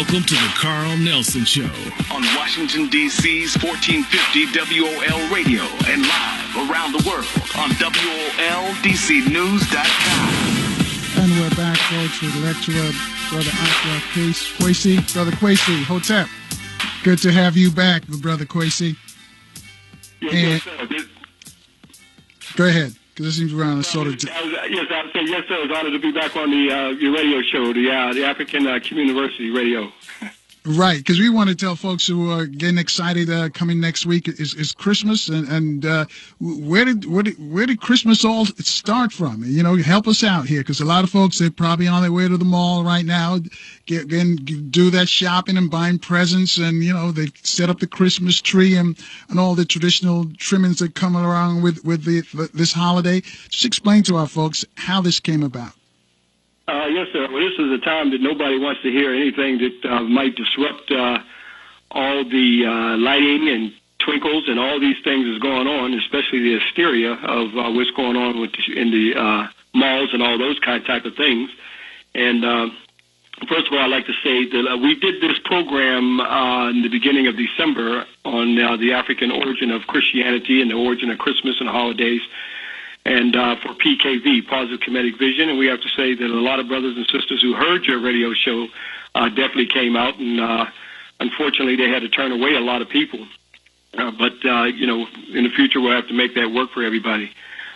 Welcome to the Carl Nelson Show on Washington, D.C.'s 1450 WOL Radio and live around the world on WOLDCnews.com. And we're back, folks, with lecturer Brother Ashra Kwesi. Brother Kwesi, Hotep. Good to have you back, Brother Kwesi. Yes, sir. Go ahead, because it seems around sort of... Yes, I would say yes, sir. It's an honor to be back on the your radio show, the African Community Radio. Right, because we want to tell folks who are getting excited coming next week is Christmas, and where did Christmas all start from? You know, help us out here, because a lot of folks, they're probably on their way to the mall right now, do that shopping and buying presents, and you know, they set up the Christmas tree and all the traditional trimmings that come along with this holiday. Just explain to our folks how this came about. Yes, sir. Well, this is a time that nobody wants to hear anything that might disrupt all the lighting and twinkles and all these things that's going on, especially the hysteria of what's going on in the malls and all those type of things. And first of all, I'd like to say that we did this program in the beginning of December on the African origin of Christianity and the origin of Christmas and holidays. And for PKV, Positive Kemetic Vision. And we have to say that a lot of brothers and sisters who heard your radio show definitely came out, and unfortunately they had to turn away a lot of people. But you know, in the future we'll have to make that work for everybody.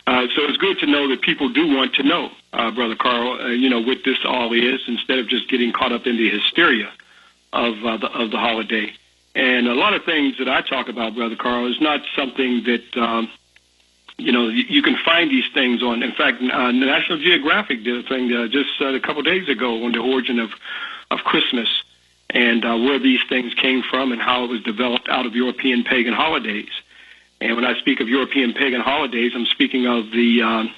So it's good to know that people do want to know, Brother Carl, you know, what this all is, instead of just getting caught up in the hysteria of the holiday. And a lot of things that I talk about, Brother Carl, is not something that... you know, you can find these things on. In fact, National Geographic did a thing just a couple of days ago on the origin of Christmas and where these things came from and how it was developed out of European pagan holidays. And when I speak of European pagan holidays, I'm speaking of the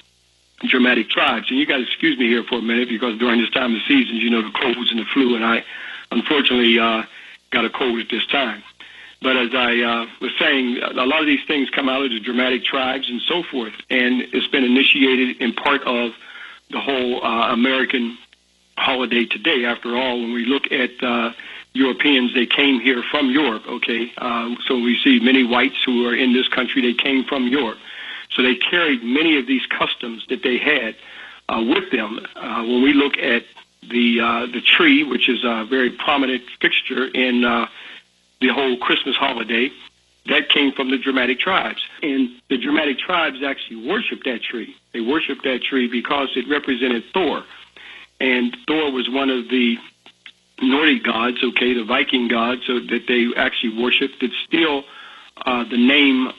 Germanic tribes. And you guys excuse me here for a minute, because during this time of the season, you know, the colds and the flu, and I unfortunately got a cold at this time. But as I was saying, a lot of these things come out of the Germanic tribes and so forth, and it's been initiated in part of the whole American holiday today. After all, when we look at Europeans, they came here from Europe, okay? So we see many whites who are in this country, they came from Europe. So they carried many of these customs that they had with them. When we look at the tree, which is a very prominent fixture in the whole Christmas holiday, that came from the Germanic tribes. And the Germanic tribes actually worshiped that tree. They worshiped that tree because it represented Thor. And Thor was one of the Nordic gods, okay, the Viking gods, so that they actually worshiped. It's still the name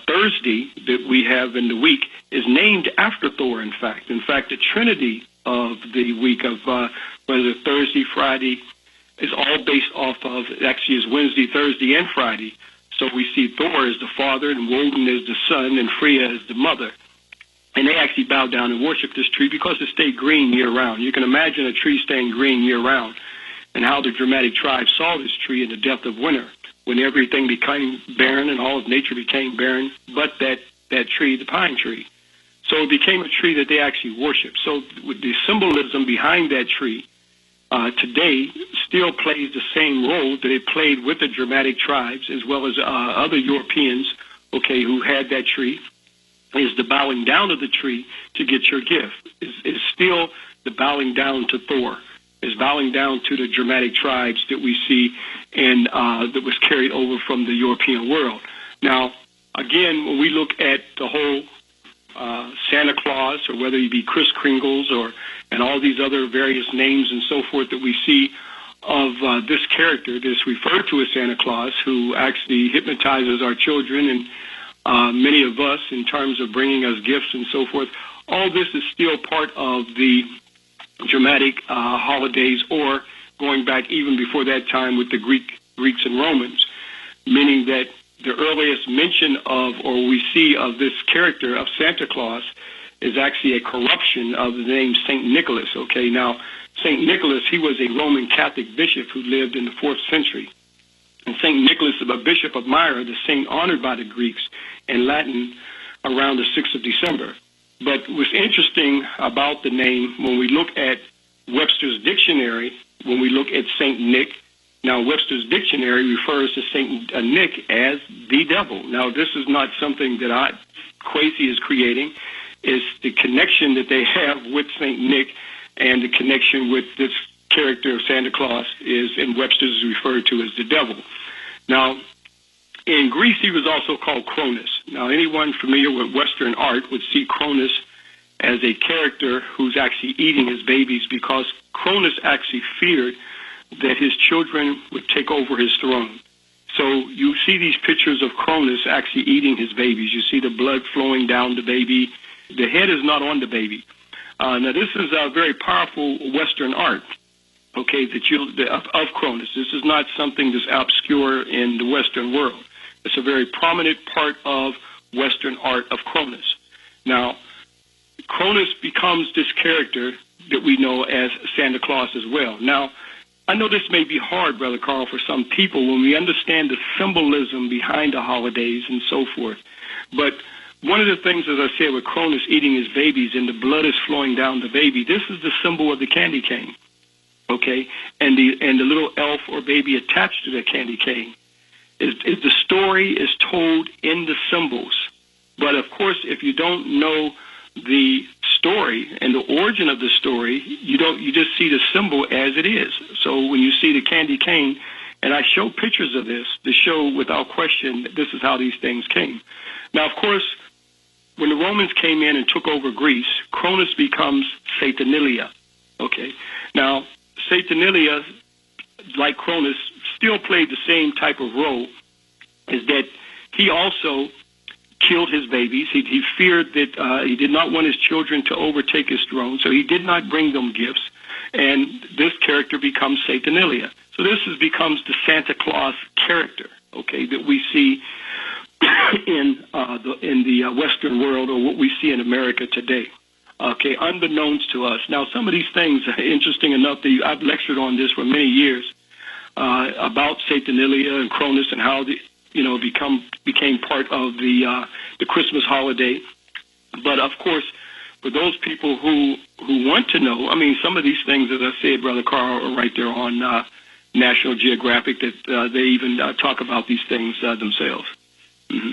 Thursday that we have in the week is named after Thor, in fact. In fact, the trinity of the week of whether Thursday, Friday, is all based off of, actually is Wednesday, Thursday, and Friday. So we see Thor as the father, and Woden as the son, and Freya as the mother. And they actually bowed down and worshiped this tree because it stayed green year-round. You can imagine a tree staying green year-round, and how the Germanic tribes saw this tree in the depth of winter, when everything became barren and all of nature became barren, but that tree, the pine tree. So it became a tree that they actually worshiped. So with the symbolism behind that tree, today still plays the same role that it played with the Germanic tribes as well as other Europeans, okay, who had that tree, is the bowing down of the tree to get your gift. Is still the bowing down to Thor, is bowing down to the Germanic tribes that we see and that was carried over from the European world. Now, again, when we look at the whole Santa Claus, or whether he be Kris Kringles, and all these other various names and so forth that we see of this character that's referred to as Santa Claus, who actually hypnotizes our children and many of us in terms of bringing us gifts and so forth. All this is still part of the Germanic holidays, or going back even before that time with the Greeks and Romans, meaning that the earliest mention of, or we see of this character of Santa Claus, is actually a corruption of the name St. Nicholas. Okay, now, St. Nicholas, he was a Roman Catholic bishop who lived in the 4th century. And St. Nicholas, a bishop of Myra, the saint honored by the Greeks in Latin around the 6th of December. But what's interesting about the name, when we look at Webster's dictionary, when we look at Saint Nick, now Webster's dictionary refers to Saint Nick as the devil. Now, this is not something that Kwesi is creating. It's the connection that they have with Saint Nick, and the connection with this character of Santa Claus is, in Webster's, is referred to as the devil. Now, in Greece, he was also called Cronus. Now, anyone familiar with Western art would see Cronus as a character who's actually eating his babies, because Cronus actually feared that his children would take over his throne. So you see these pictures of Cronus actually eating his babies. You see the blood flowing down the baby. The head is not on the baby. Now, this is a very powerful Western art, okay, of Cronus. This is not something that's obscure in the Western world. It's a very prominent part of Western art of Cronus. Now, Cronus becomes this character that we know as Santa Claus as well. Now, I know this may be hard, Brother Carl, for some people when we understand the symbolism behind the holidays and so forth. But one of the things, as I said, with Cronus eating his babies and the blood is flowing down the baby, this is the symbol of the candy cane, okay? And the little elf or baby attached to the candy cane. The story is told in the symbols. But, of course, if you don't know the story and the origin of the story, you just see the symbol as it is. So when you see the candy cane, and I show pictures of this to show without question that this is how these things came. Now, of course, when the Romans came in and took over Greece, Cronus becomes Saturnalia. Okay. Now, Saturnalia, like Cronus, still played the same type of role, is that he also killed his babies. He feared that he did not want his children to overtake his throne, so he did not bring them gifts, and this character becomes Saturnalia. So this becomes the Santa Claus character, okay, that we see in the Western world, or what we see in America today. Okay, unbeknownst to us. Now, some of these things, interesting enough, I've lectured on this for many years about Saturnalia and Cronus and how became part of the Christmas holiday. But of course, for those people who want to know, I mean, some of these things, as I said, Brother Carl, are right there on National Geographic, that they even talk about these things themselves. Mm-hmm.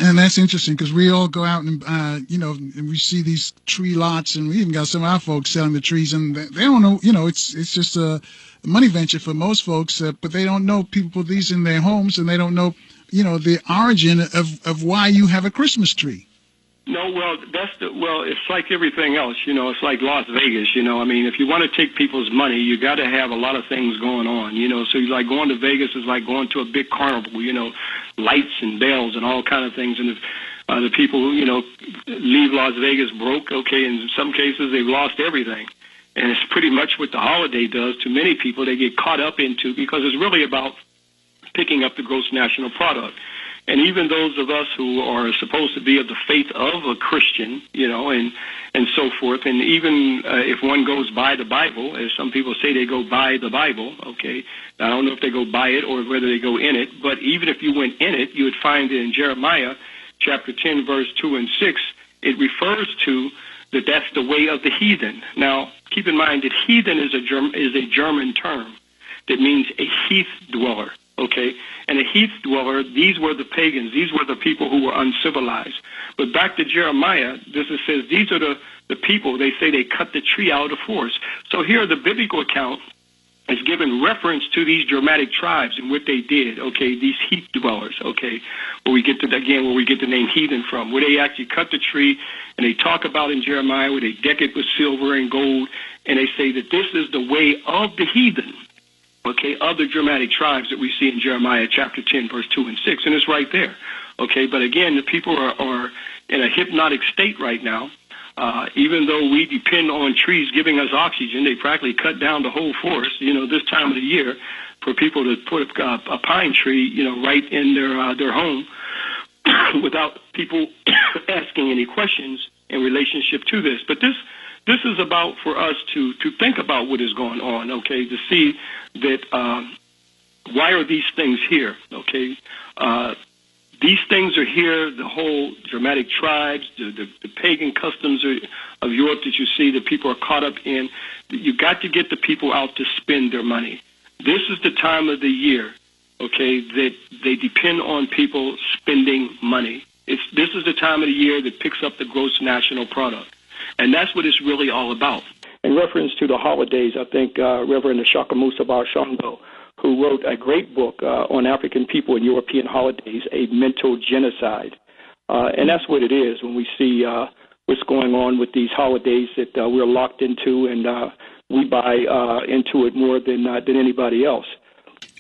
And that's interesting, because we all go out and, and we see these tree lots, and we even got some of our folks selling the trees, and they don't know, it's just a money venture for most folks, but they don't know people put these in their homes, and they don't know, the origin of why you have a Christmas tree. No, well, it's like everything else, it's like Las Vegas, I mean, if you want to take people's money, you got to have a lot of things going on, so like going to Vegas is like going to a big carnival, lights and bells and all kind of things, and if the people who, leave Las Vegas broke, okay, in some cases they've lost everything, and it's pretty much what the holiday does to many people. They get caught up into, because it's really about picking up the gross national product. And even those of us who are supposed to be of the faith of a Christian, and so forth, and even if one goes by the Bible, as some people say they go by the Bible, okay, I don't know if they go by it or whether they go in it, but even if you went in it, you would find that in Jeremiah chapter 10, verse 2 and 6, it refers to that's the way of the heathen. Now, keep in mind that heathen is a German term that means a heath dweller. Okay, and a heath dweller, these were the pagans. These were the people who were uncivilized. But back to Jeremiah, it says these are the people, they say they cut the tree out of the forest. So here the biblical account is given reference to these Germanic tribes and what they did, okay, these heath dwellers, okay, where we get the name heathen from, where they actually cut the tree, and they talk about in Jeremiah where they deck it with silver and gold, and they say that this is the way of the heathen. Okay, other Germanic tribes that we see in Jeremiah chapter 10, verse 2 and 6, and it's right there. Okay, but again, the people are in a hypnotic state right now. Even though we depend on trees giving us oxygen, they practically cut down the whole forest, this time of the year, for people to put a pine tree, right in their home without people asking any questions in relationship to this. But this is about for us to think about what is going on, okay, to see that why are these things here, okay? These things are here, the whole dramatic tribes, the pagan customs of Europe that you see that people are caught up in. You got to get the people out to spend their money. This is the time of the year, okay, that they depend on people spending money. This is the time of the year that picks up the gross national product. And that's what it's really all about. In reference to the holidays, I think Reverend Shakamusa Bar Shango, who wrote a great book on African people and European holidays, A Mental Genocide. And that's what it is when we see what's going on with these holidays that we're locked into, and we buy into it more than anybody else.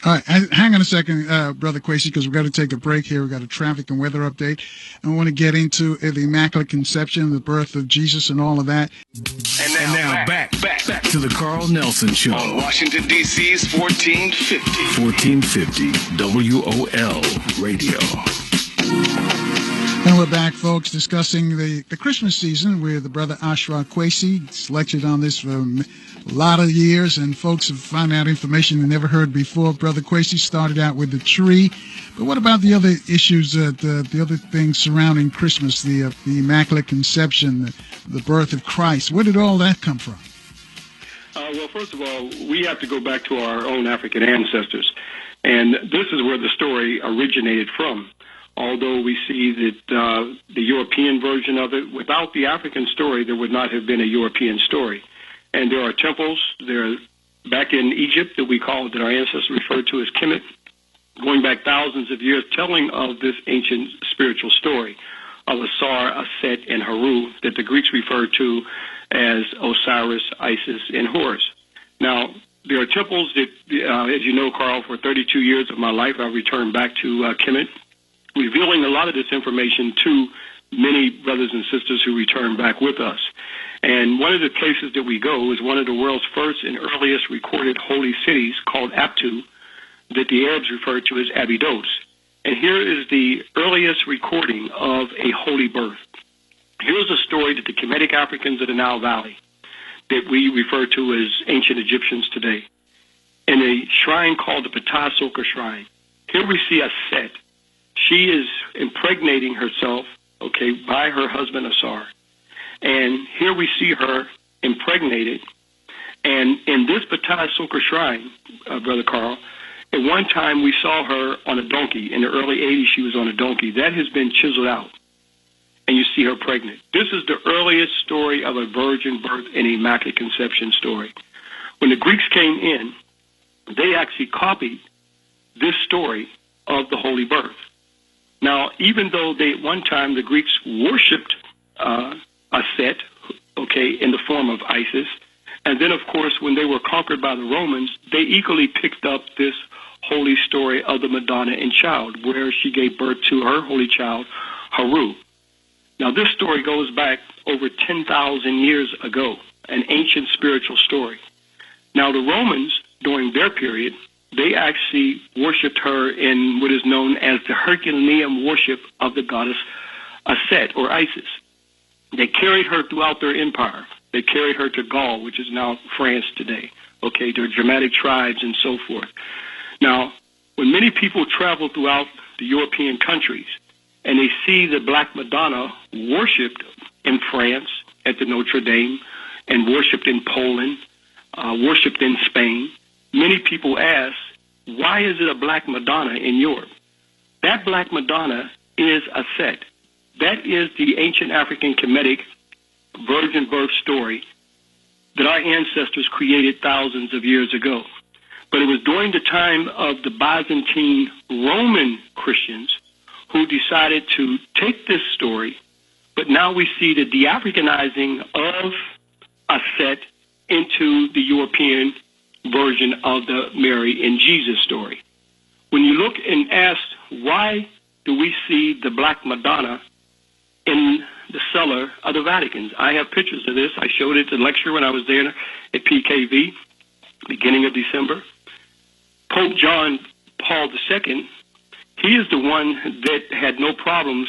All right, hang on a second, Brother Kwesi, because we've got to take a break here. We've got a traffic and weather update. I want to get into the Immaculate Conception, the birth of Jesus, and all of that. And now back to the Carl Nelson Show on Washington, D.C.'s 1450 WOL Radio. And we're back, folks, discussing the Christmas season with the Brother Ashra Kwesi. He's lectured on this for a lot of years, and folks have found out information they never heard before. Brother Kwesi started out with the tree, but what about the other issues, the other things surrounding Christmas, the Immaculate Conception, the birth of Christ? Where did all that come from? Well, first of all, we have to go back to our own African ancestors, and this is where the story originated from. Although we see that the European version of it, without the African story, there would not have been a European story. And there are temples there back in Egypt that our ancestors referred to as Kemet, going back thousands of years, telling of this ancient spiritual story of Asar, Aset, and Haru that the Greeks referred to as Osiris, Isis, and Horus. Now, there are temples that, as you know, Carl, for 32 years of my life, I returned back to Kemet, revealing a lot of this information to many brothers and sisters who return back with us. And one of the places that we go is one of the world's first and earliest recorded holy cities called Abtu, that the Arabs refer to as Abydos. And here is the earliest recording of a holy birth. Here's a story that the Kemetic Africans of the Nile Valley, that we refer to as ancient Egyptians today, in a shrine called the Ptah Shrine. Here we see a Set. She is impregnating herself, by her husband Asar. And here we see her impregnated. And in this Ptah Shrine, Brother Carl, at one time we saw her on a donkey. In the early 80s, she was on a donkey. That has been chiseled out. And you see her pregnant. This is the earliest story of a virgin birth and Immaculate Conception story. When the Greeks came in, they actually copied this story of the holy birth. Now, even though at one time the Greeks worshipped Aset, in the form of Isis, and then, of course, when they were conquered by the Romans, they equally picked up this holy story of the Madonna and Child, where she gave birth to her holy child, Haru. Now, this story goes back over 10,000 years ago, an ancient spiritual story. Now, the Romans, during their period, they actually worshipped her in what is known as the Herculean worship of the goddess Aset, or Isis. They carried her throughout their empire. They carried her to Gaul, which is now France today, their Germanic tribes and so forth. Now, when many people travel throughout the European countries and they see the Black Madonna worshipped in France at the Notre Dame and worshipped in Poland, worshipped in Spain, many people ask, why is it a Black Madonna in Europe? That Black Madonna is Aset. That is the ancient African Kemetic virgin birth story that our ancestors created thousands of years ago. But it was during the time of the Byzantine Roman Christians who decided to take this story, but now we see the de-Africanizing of Aset into the European version of the Mary and Jesus story. When you look and ask, why do we see the Black Madonna in the cellar of the Vatican? I have pictures of this. I showed it at the lecture when I was there at PKV, beginning of December. Pope John Paul II, he is the one that had no problems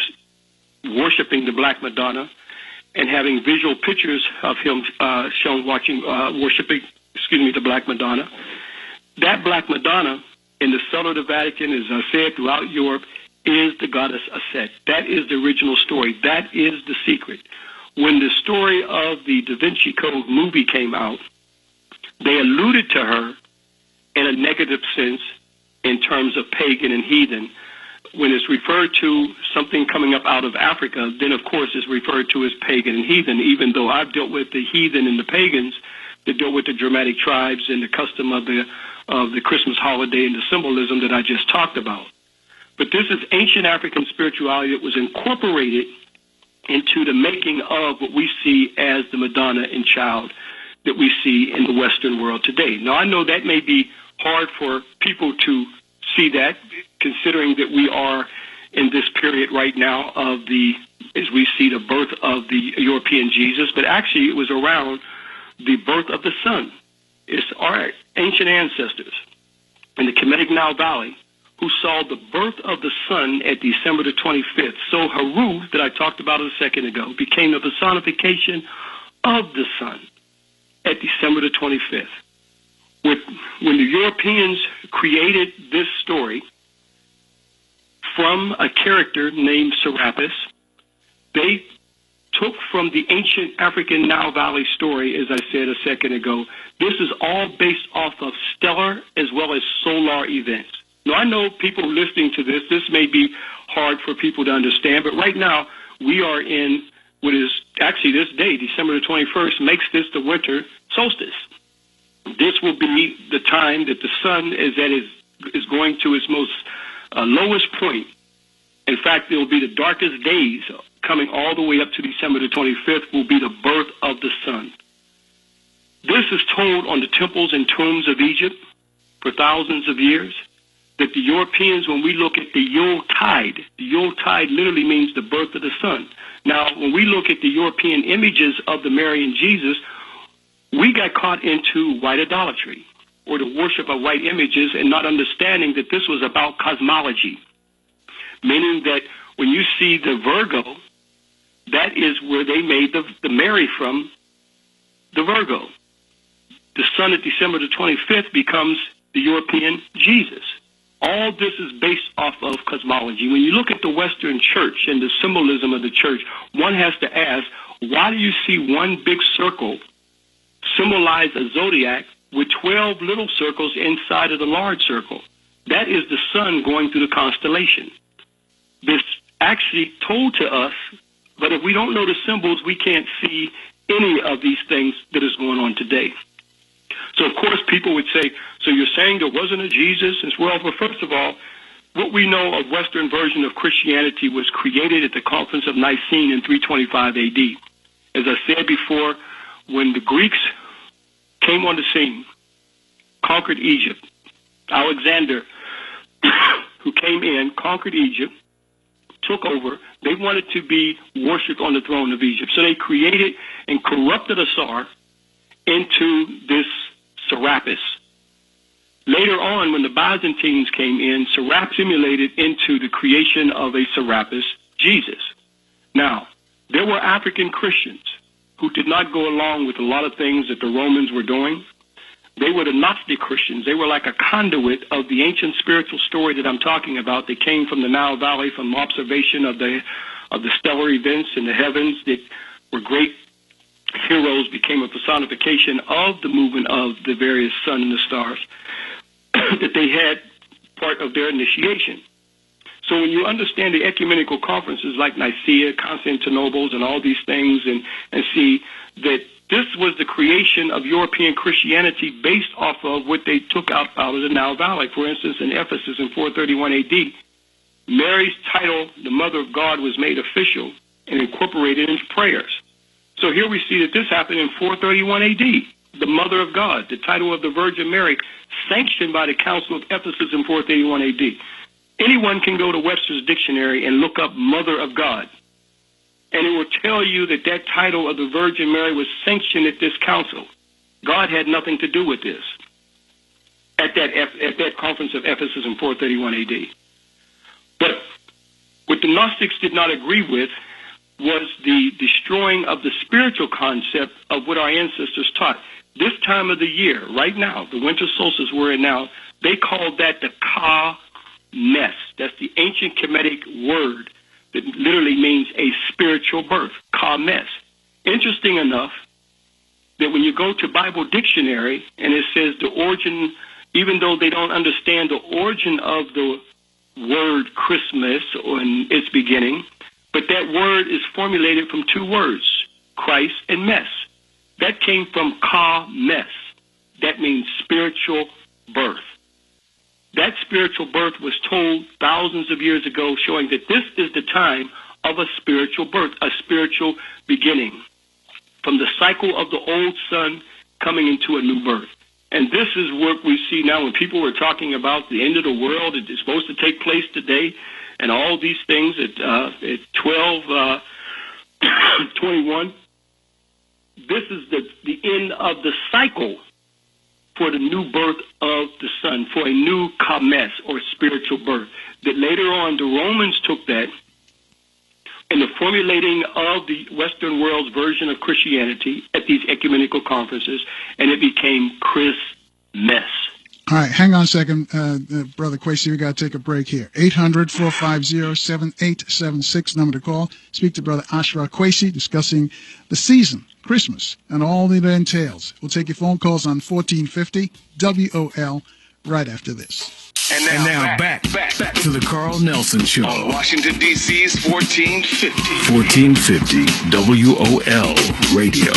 worshiping the Black Madonna and having visual pictures of him shown worshiping the Black Madonna. That Black Madonna in the cellar of the Vatican, as I said, throughout Europe, is the goddess Aset. That is the original story. That is the secret. When the story of the Da Vinci Code movie came out, they alluded to her in a negative sense in terms of pagan and heathen. When it's referred to something coming up out of Africa, then of course it's referred to as pagan and heathen, even though I've dealt with the heathen and the pagans that dealt with the Germanic tribes and the custom of the Christmas holiday and the symbolism that I just talked about. But this is ancient African spirituality that was incorporated into the making of what we see as the Madonna and Child that we see in the Western world today. Now, I know that may be hard for people to see that, considering that we are in this period right now of as we see the birth of the European Jesus, but actually it was around the birth of the sun. It's our ancient ancestors in the Kemetologist Nile Valley who saw the birth of the sun at December the 25th. So Haru, that I talked about a second ago, became the personification of the sun at December the 25th. When the Europeans created this story from a character named Serapis, they took from the ancient African Nile Valley story, as I said a second ago. This is all based off of stellar as well as solar events. Now, I know people listening to this may be hard for people to understand, but right now we are in what is actually this day, December the 21st, makes this the winter solstice. This will be the time that the sun is going to its most lowest point. In fact, it will be the darkest days coming all the way up to December the 25th will be the birth of the sun. This is told on the temples and tombs of Egypt for thousands of years, that the Europeans, when we look at the Yuletide literally means the birth of the sun. Now, when we look at the European images of the Mary and Jesus, we got caught into white idolatry, or the worship of white images, and not understanding that this was about cosmology, meaning that when you see the Virgo, that is where they made the Mary from, the Virgo. The sun at December the 25th becomes the European Jesus. All this is based off of cosmology. When you look at the Western church and the symbolism of the church, one has to ask, why do you see one big circle symbolize a zodiac with 12 little circles inside of the large circle? That is the sun going through the constellation. This actually told to us, but if we don't know the symbols, we can't see any of these things that is going on today. So, of course, people would say, so you're saying there wasn't a Jesus as well? But first of all, what we know of Western version of Christianity was created at the Conference of Nicene in 325 A.D. As I said before, when the Greeks came on the scene, conquered Egypt, Alexander, who came in, conquered Egypt, took over, they wanted to be worshipped on the throne of Egypt. So they created and corrupted a czar into this Serapis. Later on, when the Byzantines came in, Serapis simulated into the creation of a Serapis, Jesus. Now, there were African Christians who did not go along with a lot of things that the Romans were doing. They were the Gnostic Christians. They were like a conduit of the ancient spiritual story that I'm talking about. They came from the Nile Valley, from observation of the stellar events in the heavens that were great heroes, became a personification of the movement of the various sun and the stars, that they had part of their initiation. So when you understand the ecumenical conferences like Nicaea, Constantinople, and all these things, and see that this was the creation of European Christianity based off of what they took out of the Nile Valley. For instance, in Ephesus in 431 A.D., Mary's title, the Mother of God, was made official and incorporated into prayers. So here we see that this happened in 431 A.D., the Mother of God, the title of the Virgin Mary, sanctioned by the Council of Ephesus in 431 A.D. Anyone can go to Webster's Dictionary and look up Mother of God, and it will tell you that that title of the Virgin Mary was sanctioned at this council. God had nothing to do with this at that conference of Ephesus in 431 A.D. But what the Gnostics did not agree with was the destroying of the spiritual concept of what our ancestors taught. This time of the year, right now, the winter solstice we're in now, they called that the Ka Ka-Mes. That's the ancient Kemetic word that literally means a spiritual birth. Ka-Mes. Interesting enough that when you go to Bible dictionary and it says the origin, even though they don't understand the origin of the word Christmas or in its beginning, but that word is formulated from two words, Christ and Mes. That came from Ka-Mes. That means spiritual birth. That spiritual birth was told thousands of years ago, showing that this is the time of a spiritual birth, a spiritual beginning, from the cycle of the old sun coming into a new birth. And this is what we see now when people were talking about the end of the world. It is supposed to take place today, and all these things at 12:21. This is the end of the cycle for the new birth of the sun, for a new Ka-Mes, or spiritual birth. That later on, the Romans took that in the formulating of the Western world's version of Christianity at these ecumenical conferences, and it became Christmas. All right, hang on a second, Brother Kwesi. We got to take a break here. 800-450-7876, number to call. Speak to Brother Ashra Kwesi, discussing the season, Christmas, and all that it entails. We'll take your phone calls on 1450 WOL right after this. And now back to the Carl Nelson Show on Washington, D.C.'s 1450 WOL Radio.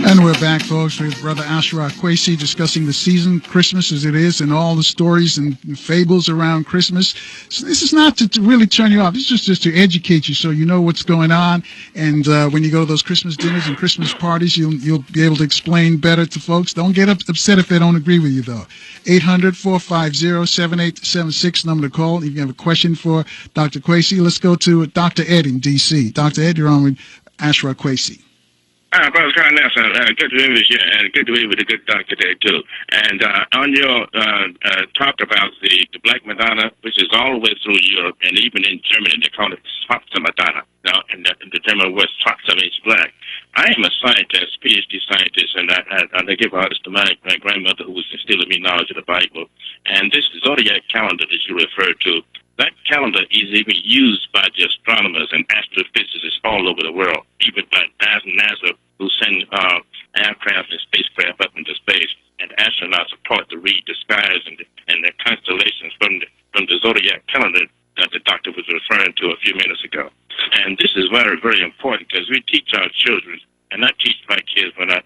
And we're back, folks, with Brother Ashra Kwesi discussing the season, Christmas as it is, and all the stories and fables around Christmas. So this is not to really turn you off. This is just to educate you so you know what's going on. And when you go to those Christmas dinners and Christmas parties, you'll be able to explain better to folks. Don't get upset if they don't agree with you, though. 800-450-7876, number to call. If you have a question for Dr. Kwesi, let's go to Dr. Ed in D.C. Dr. Ed, you're on with Ashra Kwesi. Brother Carl Nelson, good to be with you, and good to be with a good doctor today, too. And on your talk about the Black Madonna, which is all the way through Europe, and even in Germany, they call it Schwarze Madonna. Now, in the German word Schwarze means black. I am a scientist, PhD scientist, and I give orders to my grandmother, who was instilling me knowledge of the Bible. And this zodiac calendar that you referred to, that calendar is even used by the astronomers and astrophysicists all over the world, even by NASA, who send aircraft and spacecraft up into space, and astronauts are taught to read the skies and the constellations from the zodiac calendar that the doctor was referring to a few minutes ago. And this is very, very important, because we teach our children, and I teach my kids when I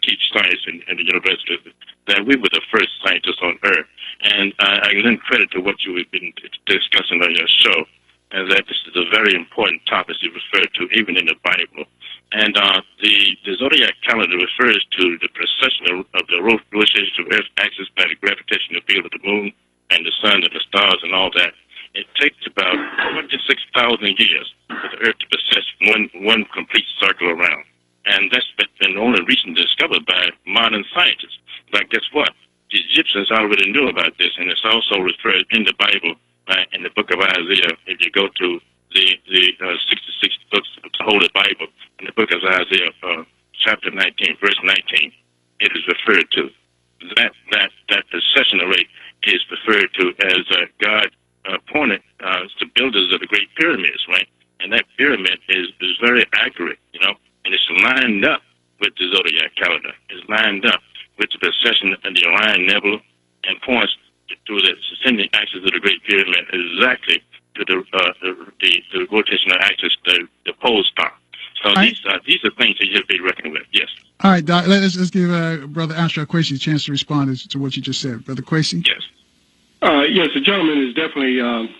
teach science in the university, that we were the first scientists on Earth. And I lend credit to what you have been discussing on your show, and that this is a very important topic you referred to, even in the Bible. And the zodiac calendar refers to the precession of the rotation of Earth's axis by the gravitational field of the moon and the sun and the stars and all that. It takes about 26,000 years for the Earth to precess one complete circle around. And that's been only recently discovered by modern scientists. But guess what? The Egyptians already knew about this, and it's also referred in the Bible, in the book of Isaiah. If you go to the 66 books of the Holy Bible, in the book of Isaiah, chapter 19, verse 19, it is referred to. That precession rate is referred to as God appointed the builders of the Great Pyramids, right? And that pyramid is very accurate, and it's lined up with the zodiac calendar. It's lined up with the precession of the Orion Nebula, and points to the ascending axis of the Great Pyramid exactly to the rotational axis, the pole star. So these are things that you have to be reckoned with. Yes. All right, Doc. Let's give Brother Ashra Kwesi a chance to respond to what you just said, Brother Kwesi. Yes. Yes, the gentleman is definitely, on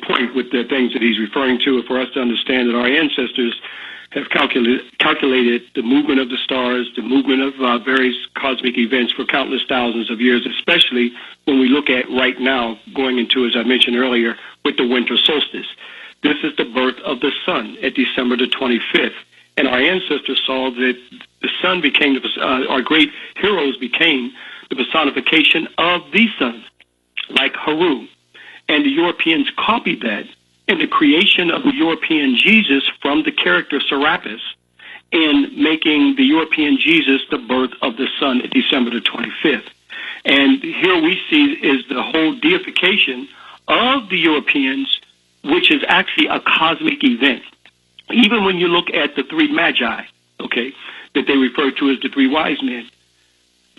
point with the things that he's referring to. For us to understand that our ancestors have calculated the movement of the stars, the movement of various cosmic events for countless thousands of years, especially when we look at right now going into, as I mentioned earlier, with the winter solstice. This is the birth of the sun at December the 25th. And our ancestors saw that the sun became, our great heroes became the personification of the sun, like Haru. And the Europeans copied that in the creation of the European Jesus from the character Serapis, and making the European Jesus the birth of the sun at December the 25th. And here we see is the whole deification of the Europeans, which is actually a cosmic event. Even when you look at the three magi, okay, that they refer to as the three wise men.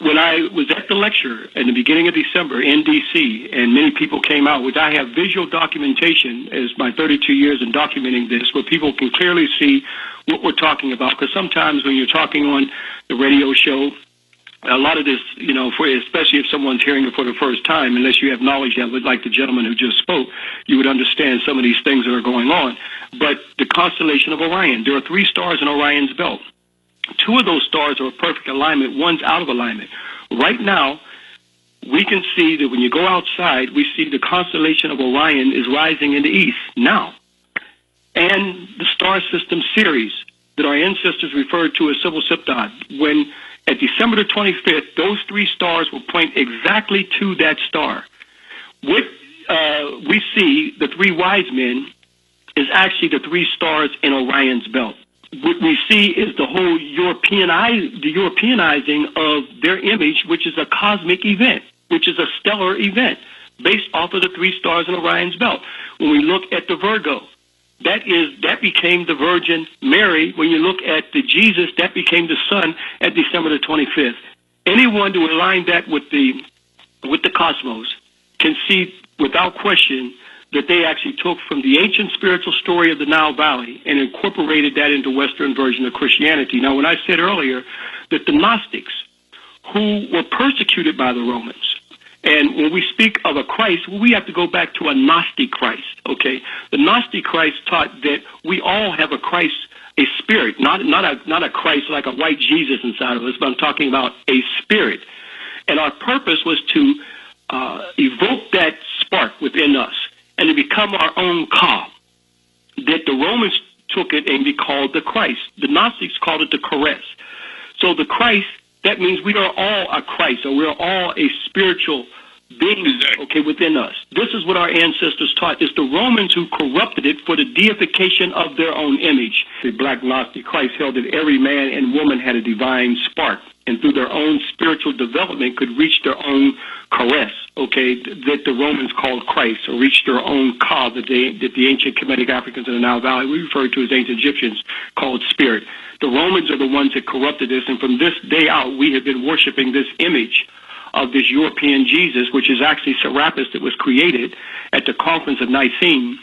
When I was at the lecture in the beginning of December in D.C., and many people came out, which I have visual documentation as my 32 years in documenting this, where people can clearly see what we're talking about. Because sometimes when you're talking on the radio show, a lot of this, you know, especially if someone's hearing it for the first time, unless you have knowledge of it, like the gentleman who just spoke, you would understand some of these things that are going on. But the constellation of Orion, there are 3 stars in Orion's belt. 2 of those stars are in perfect alignment. One's out of alignment. Right now, we can see that when you go outside, we see the constellation of Orion is rising in the east now. And the star system Ceres that our ancestors referred to as Civil Septad, when at December the 25th, those 3 stars will point exactly to that star. What we see, the 3 wise men, is actually the 3 stars in Orion's belt. What we see is the whole Europeanizing of their image, which is a cosmic event, which is a stellar event based off of the 3 stars in Orion's belt. When we look at the Virgo, that became the Virgin Mary. When you look at the Jesus, that became the Son at December the 25th. Anyone who aligned that with the cosmos can see without question that they actually took from the ancient spiritual story of the Nile Valley and incorporated that into Western version of Christianity. Now, when I said earlier that the Gnostics, who were persecuted by the Romans, and when we speak of a Christ, we have to go back to a Gnostic Christ, okay? The Gnostic Christ taught that we all have a Christ, a spirit, not a Christ like a white Jesus inside of us, but I'm talking about a spirit. And our purpose was to evoke that spark within us and to become our own Ka. That the Romans took it and they called the Christ. The Gnostics called it the Charis. So the Christ, that means we are all a Christ, or we are all a spiritual being, okay, within us. This is what our ancestors taught. It's the Romans who corrupted it for the deification of their own image. The Black Gnostic Christ held that every man and woman had a divine spark, and through their own spiritual development could reach their own Charis, okay, that the Romans called Christ, or reach their own Ka, that the ancient Kemetic Africans in the Nile Valley, we refer to as ancient Egyptians, called spirit. The Romans are the ones that corrupted this, and from this day out, we have been worshiping this image of this European Jesus, which is actually Serapis, that was created at the conference of Nicene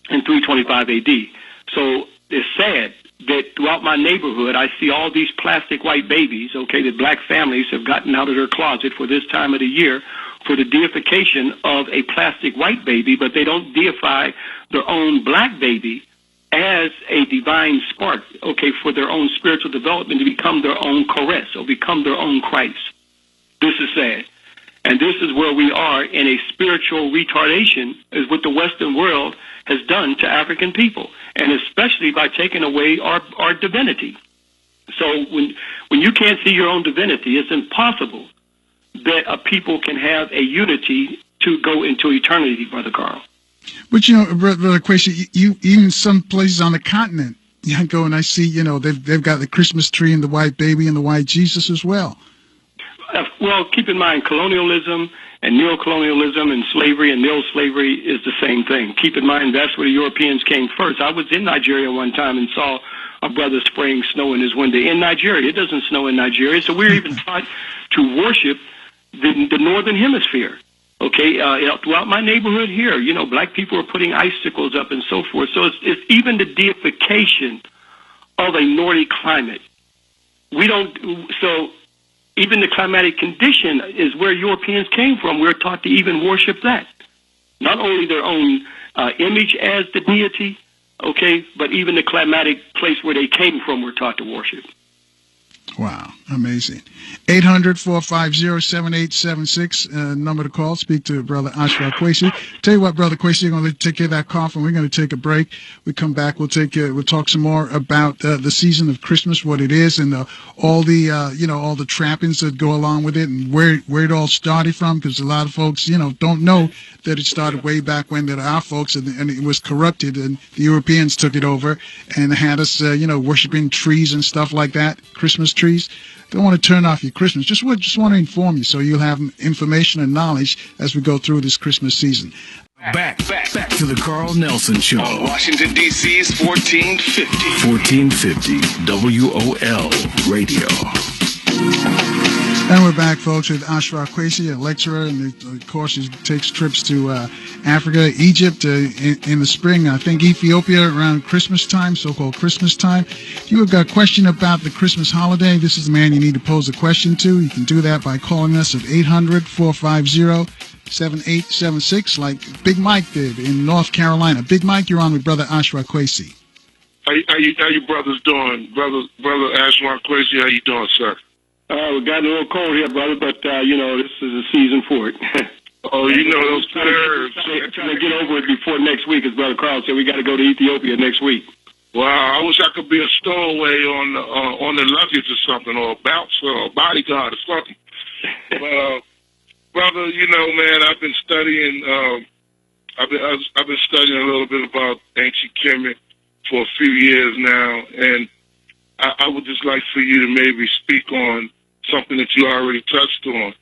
in 325 AD. So it's sad that throughout my neighborhood, I see all these plastic white babies, okay, that black families have gotten out of their closet for this time of the year for the deification of a plastic white baby, but they don't deify their own black baby as a divine spark, okay, for their own spiritual development to become their own Charis, or become their own Christ. This is sad. And this is where we are in a spiritual retardation, is what the Western world has done to African people, and especially by taking away our divinity. So when you can't see your own divinity, it's impossible that a people can have a unity to go into eternity, Brother Carl. But, you know, Brother Kwesi, you even some places on the continent, I go and I see, you know, they've got the Christmas tree and the white baby and the white Jesus as well. Well, keep in mind, colonialism and neocolonialism and slavery and neo-slavery is the same thing. Keep in mind, that's where the Europeans came first. I was in Nigeria one time and saw a brother spraying snow in his window. In Nigeria, it doesn't snow in Nigeria, so we're even taught to worship the northern hemisphere. Okay, throughout my neighborhood here, you know, black people are putting icicles up and so forth. So it's even the deification of a Nordic climate. So even the climatic condition is where Europeans came from. We're taught to even worship that. Not only their own image as the deity, okay, but even the climatic place where they came from, we're taught to worship. Wow, amazing. 800-450-7876, number to call. Speak to Brother Ashra Kwesi. Tell you what, Brother Kwesi, we're going to take care of that cough, and we're going to take a break. We come back, we'll talk some more about the season of Christmas, what it is, and all the all the trappings that go along with it, and where it all started from, because a lot of folks, you know, don't know that it started way back when, that our folks, and it was corrupted, and the Europeans took it over and had us, worshiping trees and stuff like that, Christmas Christmas trees. Don't want to turn off your Christmas. Just want to inform you so you'll have information and knowledge as we go through this Christmas season. Back to the Carl Nelson Show on Washington, D.C.'s 1450 WOL Radio. And we're back, folks, with Ashra Kwesi, a lecturer, and of course he takes trips to Africa, Egypt in the spring, I think Ethiopia around Christmas time, so-called Christmas time. If you have got a question about the Christmas holiday, this is the man you need to pose a question to. You can do that by calling us at 800-450-7876, like Big Mike did in North Carolina. Big Mike, you're on with Brother Ashra Kwesi. How you brothers doing? Brother Ashra Kwesi, how you doing, sir? We got a little cold here, brother, but, this is a season for it. Oh, those nerves. Trying to get over it before next week, as Brother Carl said. We got to go to Ethiopia next week. Wow, I wish I could be a stowaway on the luggage or something, or a bouncer or a bodyguard or something. But, brother, man, I've been studying. I've been studying a little bit about ancient Kemet for a few years now, and I would just like for you to maybe speak on something that you already touched on.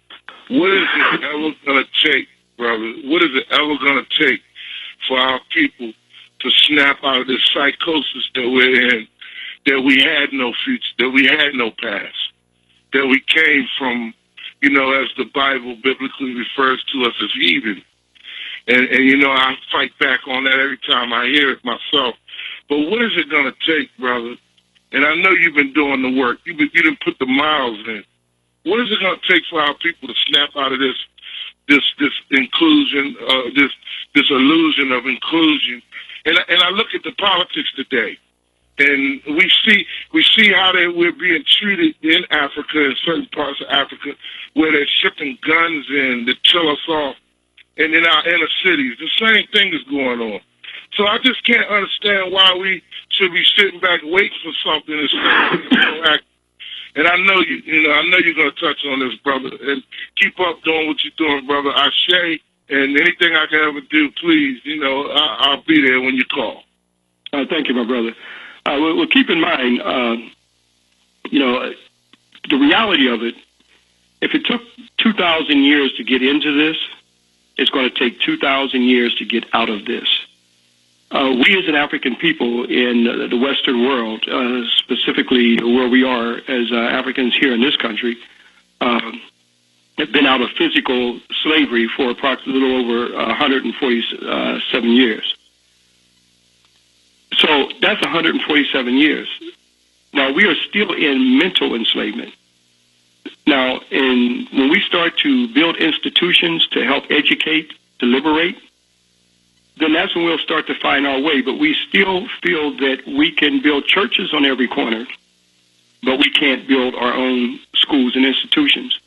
What is it ever going to take, brother? What is it ever going to take for our people to snap out of this psychosis that we're in, that we had no future, that we had no past, that we came from, as the Bible biblically refers to us as heathen? And I fight back on that every time I hear it myself. But what is it going to take, brother? And I know you've been doing the work. You didn't put the miles in. What is it going to take for our people to snap out of this inclusion, this illusion of inclusion? And I look at the politics today, and we see how we're being treated in Africa, in certain parts of Africa, where they're shipping guns in to kill us off, and in our inner cities, the same thing is going on. So I just can't understand why we should be sitting back waiting for something instead of proactive. And I know you're going to touch on this, brother. And keep up doing what you're doing, brother. Ashe, and anything I can ever do, please, I'll be there when you call. Thank you, my brother. Well, keep in mind, the reality of it, if it took 2,000 years to get into this, it's going to take 2,000 years to get out of this. We as an African people in the Western world, specifically where we are as Africans here in this country, have been out of physical slavery for approximately a little over 147 years. So that's 147 years. Now, we are still in mental enslavement. Now, when we start to build institutions to help educate, to liberate, then that's when we'll start to find our way. But we still feel that we can build churches on every corner, but we can't build our own schools and institutions.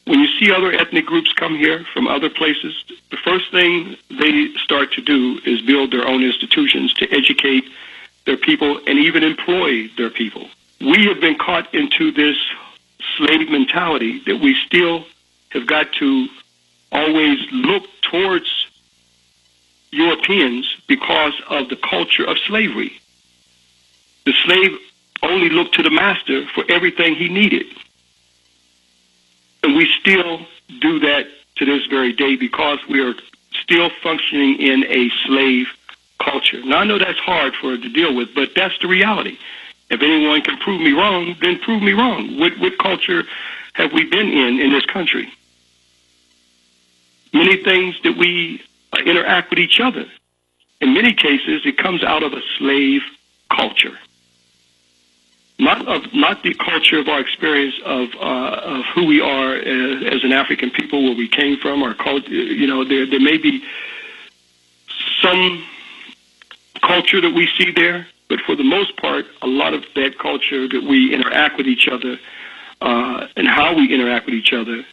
When you see other ethnic groups come here from other places, the first thing they start to do is build their own institutions to educate their people and even employ their people. We have been caught into this slave mentality that we still have got to always look towards Europeans because of the culture of slavery. The slave only looked to the master for everything he needed. And we still do that to this very day because we are still functioning in a slave culture. Now, I know that's hard for it to deal with, but that's the reality. If anyone can prove me wrong, then prove me wrong. What culture have we been in this country? Many things that we interact with each other. In many cases, it comes out of a slave culture. Not the culture of our experience of who we are as an African people, where we came from, our culture. There may be some culture that we see there, but for the most part, a lot of that culture that we interact with each other and how we interact with each other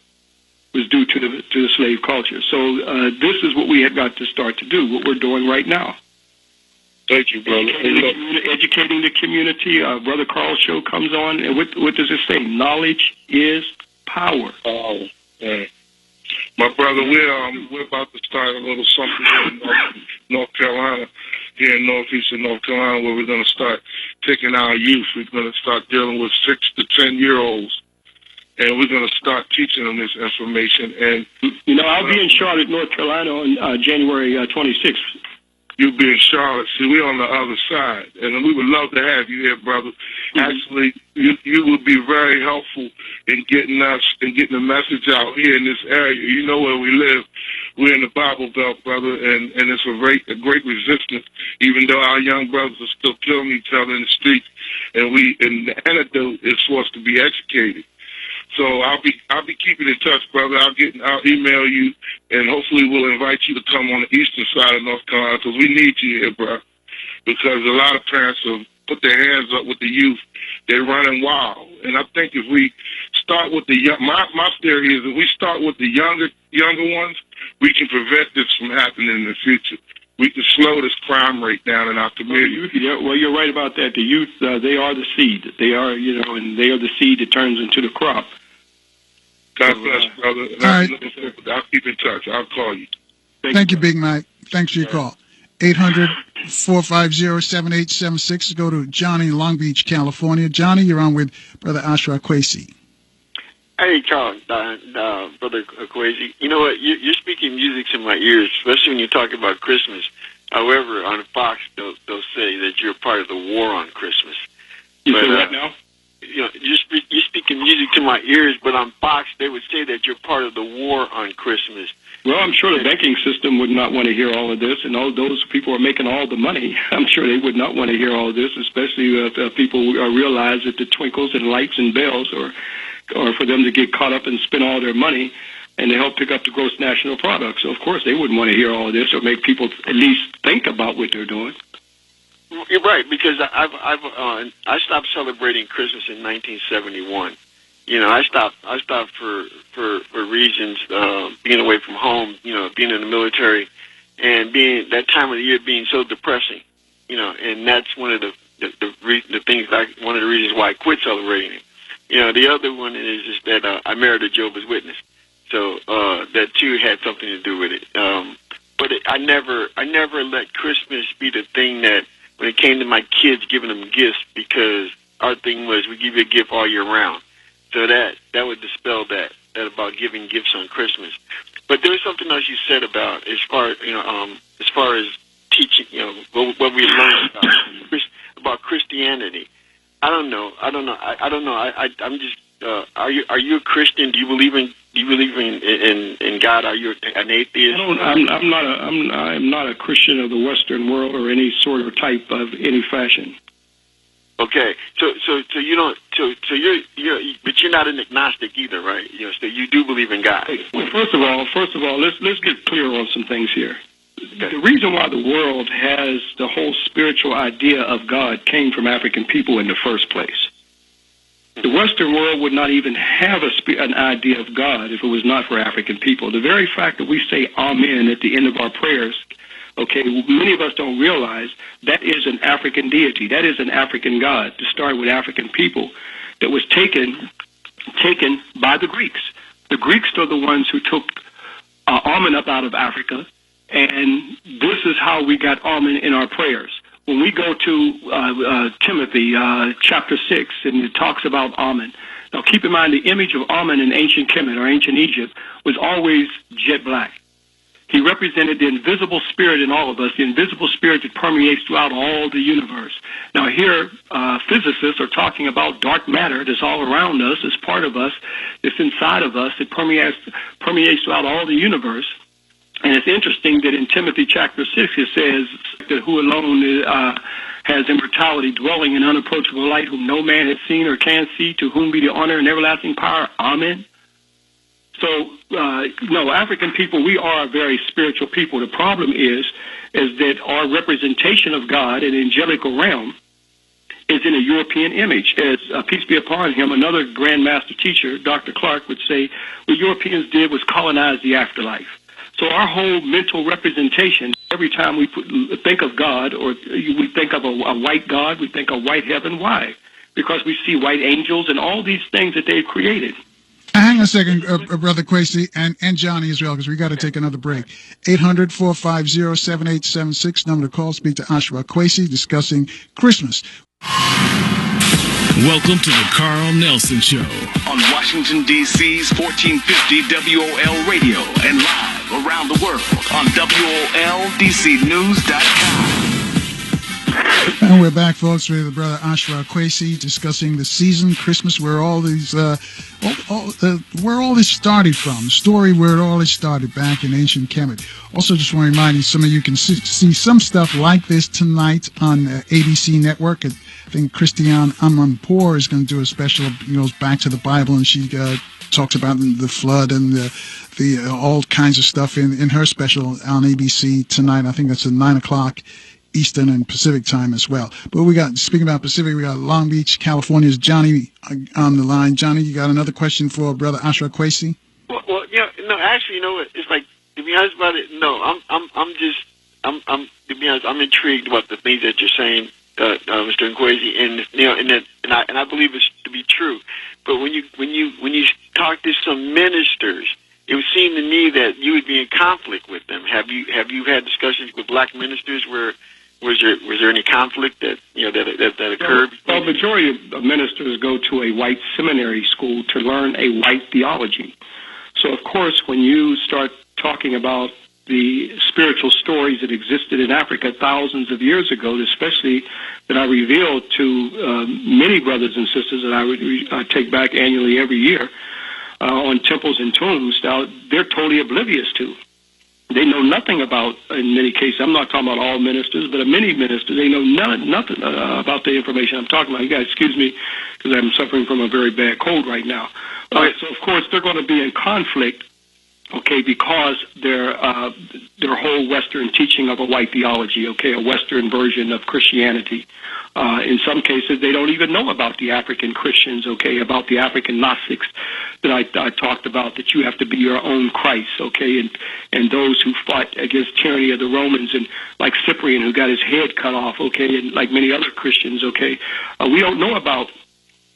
was due to the slave culture. So this is what we have got to start to do, what we're doing right now. Thank you, brother. Educating the community. Brother Carl's show comes on, and what does it say? Knowledge is power. Oh, yeah. My brother, we're about to start a little something in North Carolina, here in northeastern North Carolina, where we're going to start taking our youth. We're going to start dealing with 6 to 10-year-olds, and we're going to start teaching them this information. And I'll be in Charlotte, North Carolina on January 26th. You'll be in Charlotte. See, we're on the other side, and we would love to have you here, brother. Mm-hmm. Actually, you would be very helpful in getting us and getting the message out here in this area. You know where we live. We're in the Bible Belt, brother, and it's a great resistance, even though our young brothers are still killing each other in the streets, and the antidote is for us to be educated. So I'll be keeping in touch, brother. I'll email you, and hopefully we'll invite you to come on the eastern side of North Carolina, because we need you here, bro. Because a lot of parents have put their hands up with the youth. They're running wild, and I think if we start with the young, my theory is if we start with the younger ones, we can prevent this from happening in the future. We can slow this crime rate down in our community. Well, you're right about that. The youth, they are the seed. They are, and they are the seed that turns into the crop. God bless, brother. All right. I'll keep in touch. I'll call you. Thank you, Big Mike. Thanks for your call. 800-450-7876. Go to Johnny in Long Beach, California. Johnny, you're on with Brother Ashra Kwesi. Hey, Charles, Brother Kwesi. You know what? You're speaking music to my ears, especially when you talk about Christmas. However, on Fox, they'll say that you're part of the war on Christmas. You say that now? You're speaking music to my ears, but on Fox, they would say that you're part of the war on Christmas. Well, I'm sure the banking system would not want to hear all of this, and all those people are making all the money. I'm sure they would not want to hear all of this, especially if people realize that the twinkles and lights and bells are for them to get caught up and spend all their money and to help pick up the gross national product. So, of course, they wouldn't want to hear all of this or make people at least think about what they're doing. You're right, because I stopped celebrating Christmas in 1971. I stopped for reasons, being away from home, being in the military, and being that time of the year being so depressing, and that's one of the things. One of the reasons why I quit celebrating it. The other one is that I married a Jehovah's Witness, so that too had something to do with it. But I never let Christmas be the thing that when it came to my kids giving them gifts, because our thing was we give you a gift all year round. So that would dispel that about giving gifts on Christmas. But there was something else you said about as far as teaching, what we learned about Christianity. I don't know. I'm just. Are you a Christian? Do you believe in God? Are you an atheist? I'm not a Christian of the Western world or any sort of type of any fashion. Okay, so you don't. So but you're not an agnostic either, right? So you do believe in God. Well, first of all, let's get clear on some things here. Okay. The reason why the world has the whole spiritual idea of God came from African people in the first place. The Western world would not even have an idea of God if it was not for African people. The very fact that we say Amen at the end of our prayers, okay, many of us don't realize that is an African deity. That is an African God, to start with African people, that was taken by the Greeks. The Greeks are the ones who took Amen up out of Africa, and this is how we got Amen in our prayers. When we go to Timothy chapter 6, and it talks about Amen. Now, keep in mind, the image of Amen in ancient Kemet or ancient Egypt was always jet black. He represented the invisible spirit in all of us, the invisible spirit that permeates throughout all the universe. Now, here, physicists are talking about dark matter that's all around us, that's part of us, that's inside of us, that permeates throughout all the universe. And it's interesting that in Timothy chapter 6, it says that who alone has immortality, dwelling in unapproachable light, whom no man has seen or can see, to whom be the honor and everlasting power. Amen. So, no, African people, we are a very spiritual people. The problem is that our representation of God in the angelical realm is in a European image. As peace be upon him, another Grand Master teacher, Dr. Clark, would say, what Europeans did was colonize the afterlife. So our whole mental representation, every time we think of God, or we think of a white God, we think of white heaven. Why? Because we see white angels and all these things that they've created. Hang on a second, Brother Kwesi, and Johnny as well, because we got to take another break. 800-450-7876, number to call. Speak to Ashra Kwesi discussing Christmas. Welcome to the Carl Nelson Show on Washington, D.C.'s 1450 WOL Radio and live around the world on WOLDCnews.com. And we're back, folks, with Brother Ashra Kwesi discussing the season, Christmas, where all these, where all this started from. The story where it all started back in ancient Kemet. Also, just want to remind you, some of you can see some stuff like this tonight on ABC Network. I think Christiane Amanpour is going to do a special, goes back to the Bible, and she talks about the flood and the all kinds of stuff in her special on ABC tonight. I think that's at 9 o'clock. Eastern and Pacific time as well. But speaking about Pacific, we got Long Beach, California's Johnny on the line. Johnny, you got another question for Brother Ashra Kwesi? Well, yeah, no, actually, you know what? It's like, to be honest about it, no, I'm to be honest, I'm intrigued about the things that you're saying, Mr. Kwesi, and I believe it's to be true. But when you talk to some ministers, it would seem to me that you would be in conflict with them. Have you had discussions with black ministers where was there any conflict that occurred? Well, the majority of ministers go to a white seminary school to learn a white theology. So, of course, when you start talking about the spiritual stories that existed in Africa thousands of years ago, especially that I revealed to many brothers and sisters that I take back annually every year on temples and tombs, now they're totally oblivious to. They know nothing about, in many cases, I'm not talking about all ministers, but many ministers, they know nothing about the information I'm talking about. You guys excuse me because I'm suffering from a very bad cold right now. So, of course, they're going to be in conflict, okay, because their whole Western teaching of a white theology, okay, a Western version of Christianity. In some cases, they don't even know about the African Christians, okay, about the African Gnostics that I talked about, that you have to be your own Christ, okay, and those who fought against tyranny of the Romans, and like Cyprian, who got his head cut off, okay, and like many other Christians, okay. We don't know about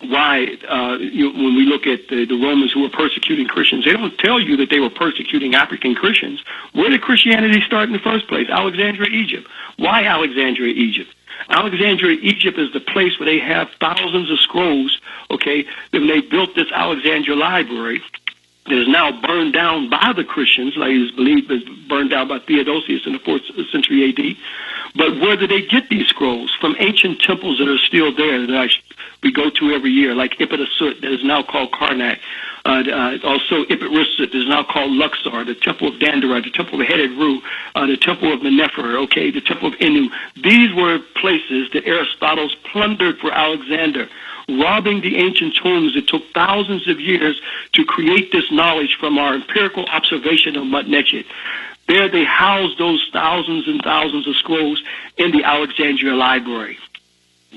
why, when we look at the Romans who were persecuting Christians, they don't tell you that they were persecuting African Christians. Where did Christianity start in the first place? Alexandria, Egypt. Why Alexandria, Egypt? Alexandria, Egypt is the place where they have thousands of scrolls, okay, when they built this Alexandria library that is now burned down by the Christians, like it is believed is burned down by Theodosius in the 4th century A.D. But where did they get these scrolls? From ancient temples that are still there that we go to every year, like Ipit-Asut, that is now called Karnak. Also Ipit-Risut, that is now called Luxor, the Temple of Dandara, the Temple of Hered-Ru, the Temple of Menefer, okay, the Temple of Inu. These were places that Aristotle plundered for Alexander, robbing the ancient tombs. It took thousands of years to create this knowledge from our empirical observation of Mutnechet. There they housed those thousands and thousands of scrolls in the Alexandria Library.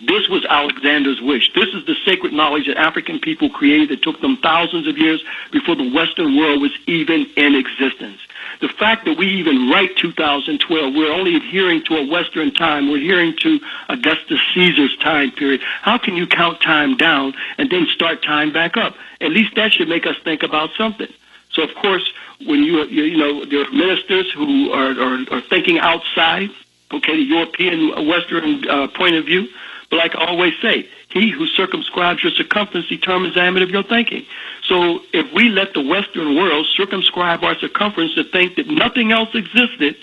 This was Alexander's wish. This is the sacred knowledge that African people created that took them thousands of years before the Western world was even in existence. The fact that we even write 2012, we're only adhering to a Western time. We're adhering to Augustus Caesar's time period. How can you count time down and then start time back up? At least that should make us think about something. So, of course, when you know, there are ministers who are thinking outside, okay, the European Western point of view. But like I always say, he who circumscribes your circumference determines the diameter of your thinking. So if we let the Western world circumscribe our circumference to think that nothing else existed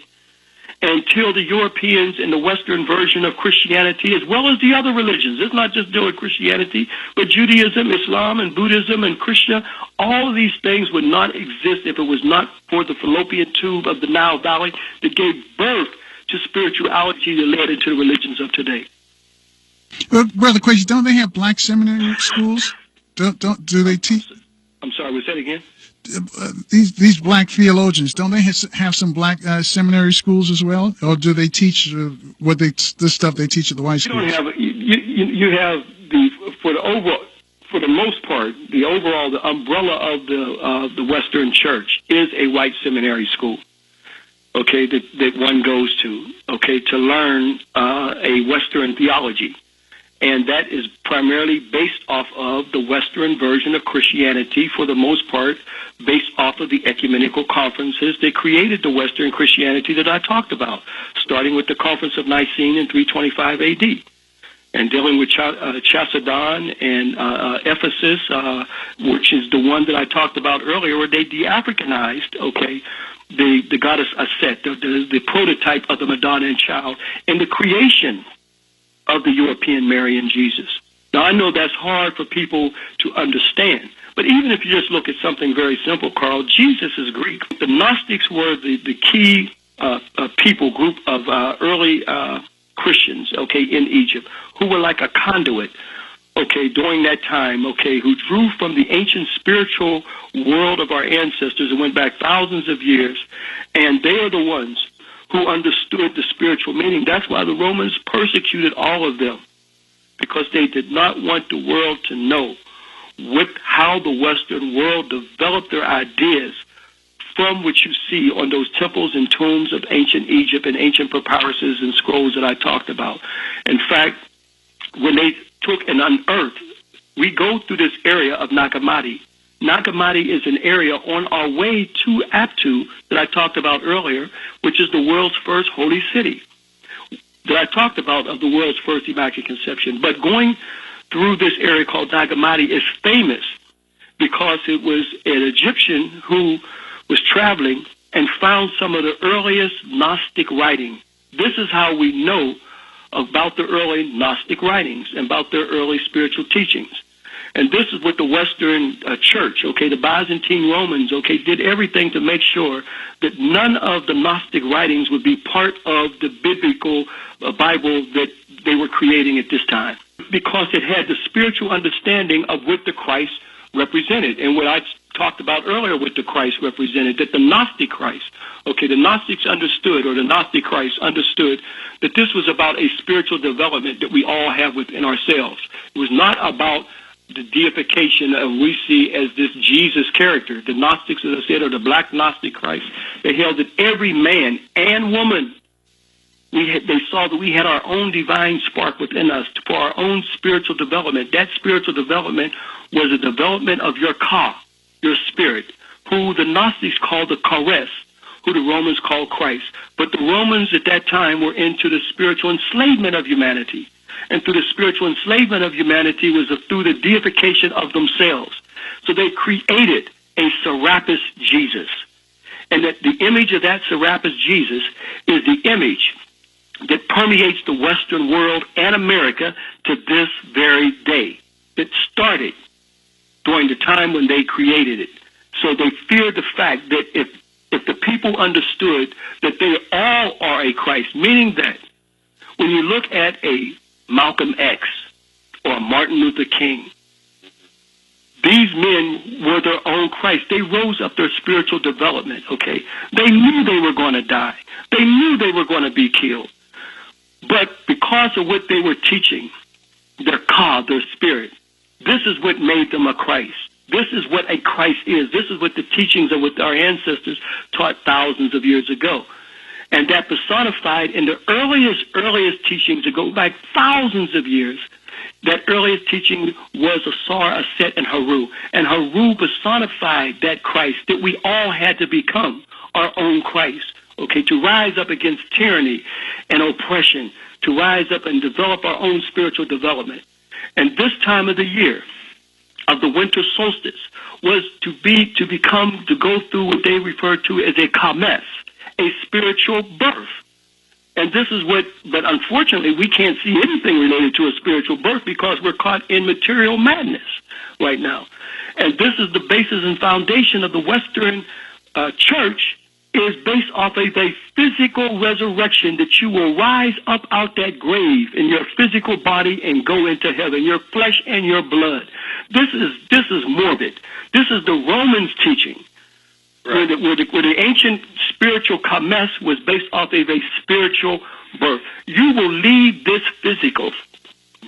until the Europeans and the Western version of Christianity, as well as the other religions, it's not just doing Christianity, but Judaism, Islam, and Buddhism, and Krishna, all of these things would not exist if it was not for the fallopian tube of the Nile Valley that gave birth to spirituality that led into the religions of today. Brother Kwesi, don't they have black seminary schools? Do they teach? I'm sorry, was that again? These black theologians, don't they have some black seminary schools as well, or do they teach the stuff they teach at the white schools? You have for the most part, the umbrella of the Western Church is a white seminary school. Okay, that one goes to, okay, to learn a Western theology. And that is primarily based off of the Western version of Christianity, for the most part, based off of the ecumenical conferences that created the Western Christianity that I talked about, starting with the Conference of Nicene in 325 A.D., and dealing with Chalcedon and Ephesus, which is the one that I talked about earlier, where they de-Africanized, the goddess Aset, the prototype of the Madonna and Child, and the creation of the European Mary and Jesus. Now, I know that's hard for people to understand, but even if you just look at something very simple, Carl, Jesus is Greek. The Gnostics were the key people group of early Christians, in Egypt, who were like a conduit, during that time, who drew from the ancient spiritual world of our ancestors and went back thousands of years, and they are the ones who understood the spiritual meaning. That's why the Romans persecuted all of them, because they did not want the world to know how the Western world developed their ideas from which you see on those temples and tombs of ancient Egypt and ancient papyruses and scrolls that I talked about. In fact, when they took and unearthed, we go through this area of Nag Hammadi. Nag Hammadi is an area on our way to Aptu that I talked about earlier, which is the world's first holy city that I talked about, of the world's first Immaculate Conception. But going through this area called Nag Hammadi is famous because it was an Egyptian who was traveling and found some of the earliest Gnostic writing. This is how we know about the early Gnostic writings and about their early spiritual teachings. And this is what the Western Church, the Byzantine Romans, did everything to make sure that none of the Gnostic writings would be part of the biblical Bible that they were creating at this time, because it had the spiritual understanding of what the Christ represented, and what I talked about earlier, what the Christ represented, that the Gnostic Christ, the Gnostics understood, or the Gnostic Christ understood, that this was about a spiritual development that we all have within ourselves. It was not about the deification of we see as this Jesus character. The Gnostics, as I said, or the black Gnostic Christ, they held that every man and woman, they saw that we had our own divine spark within us for our own spiritual development. That spiritual development was a development of your ka, your spirit, who the Gnostics called the Charis, who the Romans called Christ. But the Romans at that time were into the spiritual enslavement of humanity. And through the spiritual enslavement of humanity was through the deification of themselves. So they created a Serapis Jesus. And that the image of that Serapis Jesus is the image that permeates the Western world and America to this very day. It started during the time when they created it. So they feared the fact that if the people understood that they all are a Christ, meaning that when you look at a Malcolm X or Martin Luther King, these men were their own Christ. They rose up their spiritual development, They knew they were going to die. They knew they were going to be killed. But because of what they were teaching, their ka, their spirit, this is what made them a Christ. This is what a Christ is. This is what the teachings of what our ancestors taught thousands of years ago. And that personified in the earliest teachings that go back thousands of years, that earliest teaching was Asar, Aset, and Haru. And Haru personified that Christ that we all had to become, our own Christ, to rise up against tyranny and oppression, to rise up and develop our own spiritual development. And this time of the year, of the winter solstice, was to go through what they referred to as a kames, a spiritual birth. And this is but unfortunately, we can't see anything related to a spiritual birth because we're caught in material madness right now. And this is the basis and foundation of the Western church, is based off of a physical resurrection, that you will rise up out that grave in your physical body and go into heaven, your flesh and your blood. This is morbid. This is the Romans' teaching. Right. Where the ancient spiritual kames was based off of a spiritual birth. You will leave this physical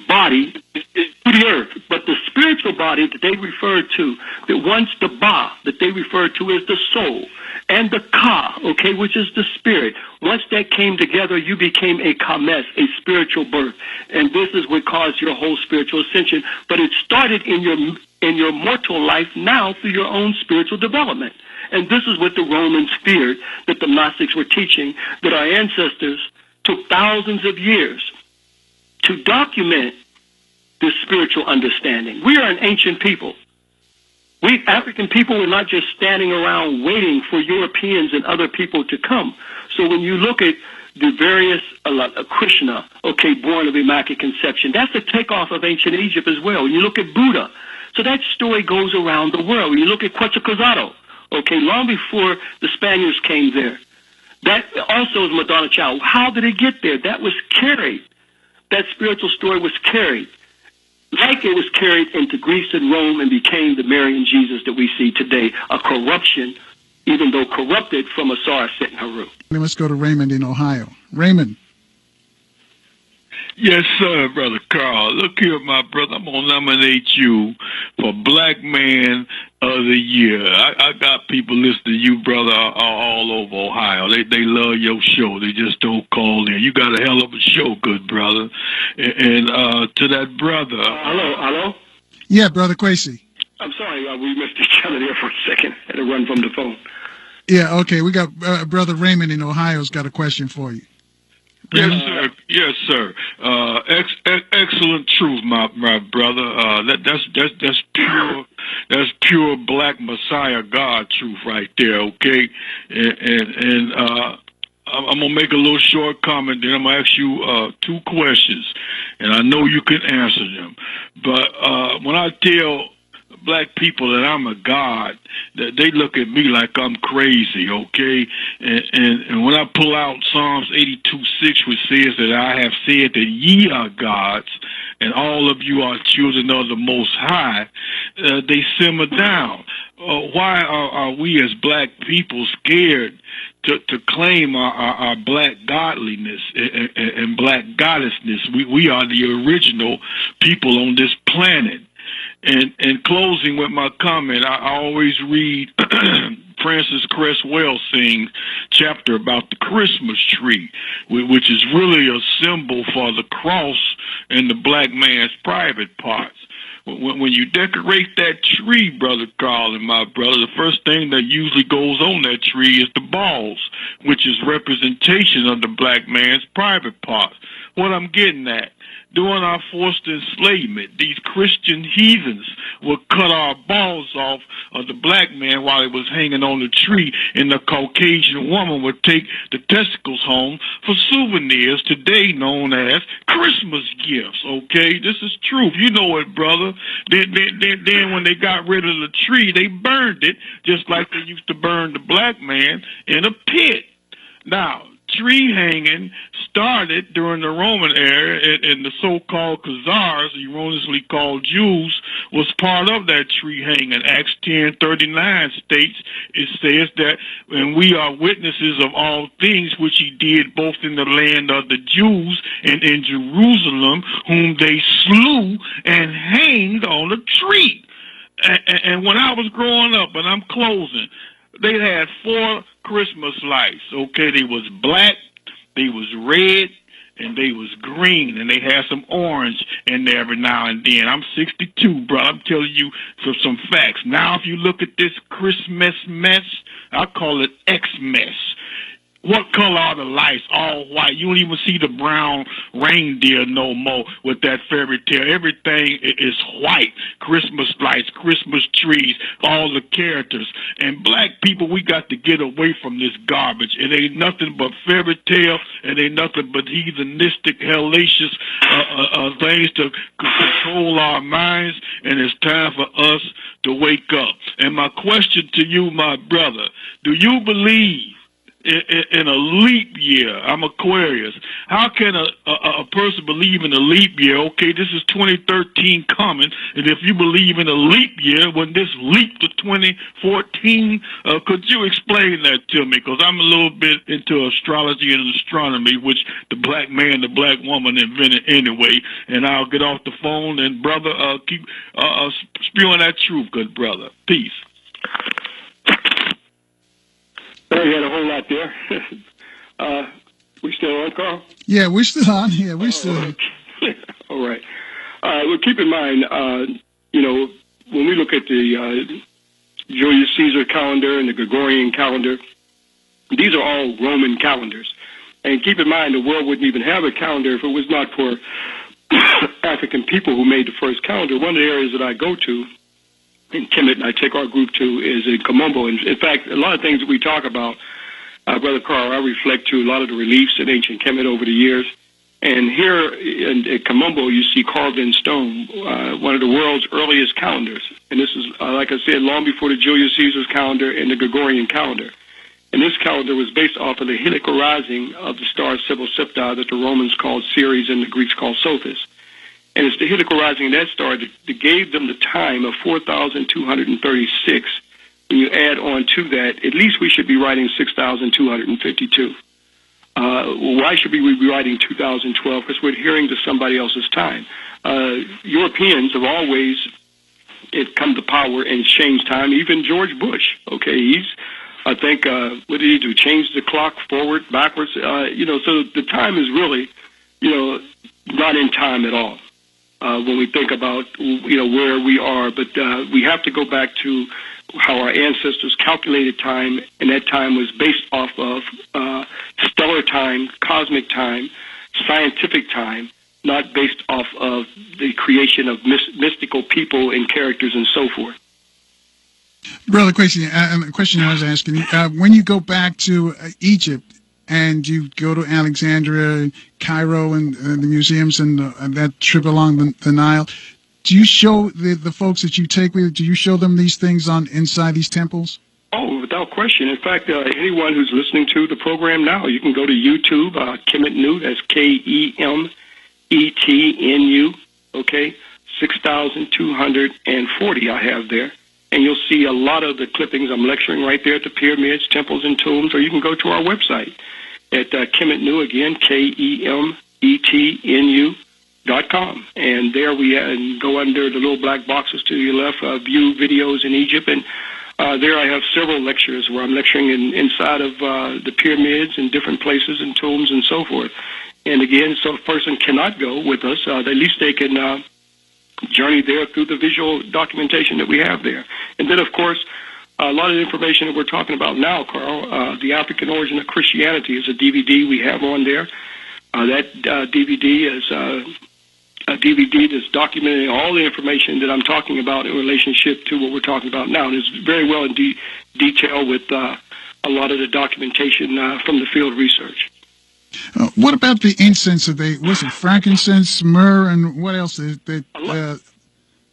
body to the earth, but the spiritual body that they refer to, that once the ba that they refer to as the soul, and the ka, okay, which is the spirit. Once that came together, you became a kames, a spiritual birth, and this is what caused your whole spiritual ascension. But it started in your mortal life now through your own spiritual development. And this is what the Romans feared, that the Gnostics were teaching, that our ancestors took thousands of years to document this spiritual understanding. We are an ancient people. We African people were not just standing around waiting for Europeans and other people to come. So when you look at the various Krishna, okay, born of Immaculate Conception, that's the takeoff of ancient Egypt as well. When you look at Buddha, so that story goes around the world. When you look at Quetzalcoatl, okay, long before the Spaniards came there, that also is Madonna Child. How did it get there? That was carried. That spiritual story was carried, like it was carried into Greece and Rome and became the Marian Jesus that we see today, a corruption, even though corrupted from Osiris Set and Haru. Let's go to Raymond in Ohio. Raymond. Yes, sir, Brother Carl. Look here, my brother. I'm going to nominate you for Black Man of the Year. I got people listening to you, brother, all over Ohio. They love your show. They just don't call in. You got a hell of a show, good brother. And to that brother. Hello? Yeah, Brother Kwesi. I'm sorry, we missed each other there for a second. Had to run from the phone. Yeah, okay. We got Brother Raymond in Ohio's got a question for you. Yes, sir. Yes, sir. Excellent truth, my brother. That's pure. That's pure Black Messiah God truth right there. Okay, and I'm gonna make a little short comment. Then I'm gonna ask you 2 questions, and I know you can answer them. But when I tell Black people that I'm a god, that they look at me like I'm crazy, okay? And when I pull out Psalms 82:6, which says that I have said that ye are gods, and all of you are children of the Most High, they simmer down. Why are we as Black people scared to claim our Black godliness and Black goddessness? We are the original people on this planet. And closing with my comment, I always read Francis Cresswell Sing's chapter about the Christmas tree, which is really a symbol for the cross and the Black man's private parts. When you decorate that tree, Brother Carl and my brother, the first thing that usually goes on that tree is the balls, which is representation of the Black man's private parts. What I'm getting at, during our forced enslavement, these Christian heathens would cut our balls off of the Black man while he was hanging on the tree, and the Caucasian woman would take the testicles home for souvenirs, today known as Christmas gifts, okay? This is truth. You know it, brother. Then when they got rid of the tree, they burned it, just like they used to burn the Black man in a pit. Now, tree hanging started during the Roman era, and the so-called Khazars, erroneously called Jews, was part of that tree hanging. Acts 10:39 states, it says that, and we are witnesses of all things which he did both in the land of the Jews and in Jerusalem, whom they slew and hanged on a tree. And when I was growing up, and I'm closing, they had 4 Christmas lights, okay? They was black, they was red, and they was green, and they had some orange in there every now and then. I'm 62, bro. I'm telling you some facts. Now, if you look at this Christmas mess, I call it X-mess. What color are the lights? All white. You don't even see the brown reindeer no more with that fairy tale. Everything is white. Christmas lights, Christmas trees, all the characters. And Black people, we got to get away from this garbage. It ain't nothing but fairy tale. It ain't nothing but heathenistic, hellacious things to control our minds. And it's time for us to wake up. And my question to you, my brother, do you believe in a leap year. I'm Aquarius. How can a person believe in a leap year? Okay, this is 2013 coming, and if you believe in a leap year, when this leap to 2014, could you explain that to me? Because I'm a little bit into astrology and astronomy, which the black man, the black woman invented anyway. And I'll get off the phone, and brother, keep spewing that truth, good brother. Peace. You had a whole lot there. We still on, Carl? Yeah, we're still on. Yeah, we're still on. All right. Well, keep in mind, when we look at the Julius Caesar calendar and the Gregorian calendar, these are all Roman calendars. And keep in mind, the world wouldn't even have a calendar if it was not for African people who made the first calendar. One of the areas that I go to in Kemet, and I take our group to, is in Kamombo. And in fact, a lot of things that we talk about, Brother Carl, I reflect to a lot of the reliefs in ancient Kemet over the years. And here in Kamombo, you see carved in stone one of the world's earliest calendars. And this is, like I said, long before the Julius Caesar's calendar and the Gregorian calendar. And this calendar was based off of the heliacal rising of the star Cybele Septa that the Romans called Ceres and the Greeks called Sothis. And it's the heliacal rising of that star that gave them the time of 4,236. When you add on to that, at least we should be writing 6,252. Why should we be writing 2012? Because we're adhering to somebody else's time. Europeans have always come to power and changed time. Even George Bush, okay, I think, what did he do? Change the clock forward, backwards, so the time is really, not in time at all. When we think about, where we are, but we have to go back to how our ancestors calculated time, and that time was based off of stellar time, cosmic time, scientific time, not based off of the creation of mystical people and characters and so forth. Brother Kwesi, the question I was asking, when you go back to Egypt and you go to Alexandria, Cairo, and the museums and that trip along the Nile, do you show the folks that you take with you, do you show them these things inside these temples? Oh, without question. In fact, anyone who's listening to the program now, you can go to YouTube, Kemetnu, that's Kemetnu, okay, 6,240 I have there. And you'll see a lot of the clippings. I'm lecturing right there at the pyramids, temples, and tombs, or you can go to our website at Kemetnu, again, KEMETNU.com. And there we go under the little black boxes to your left, view videos in Egypt. And there I have several lectures where I'm lecturing inside of the pyramids and different places and tombs and so forth. And again, so if a person cannot go with us, at least they can journey there through the visual documentation that we have there. And then, of course, a lot of the information that we're talking about now, Carl, The African Origin of Christianity is a DVD we have on there. That DVD is a DVD that's documenting all the information that I'm talking about in relationship to what we're talking about now. And it's very well in detail with a lot of the documentation from the field research. What about the incense? Was it frankincense, myrrh, and what else? A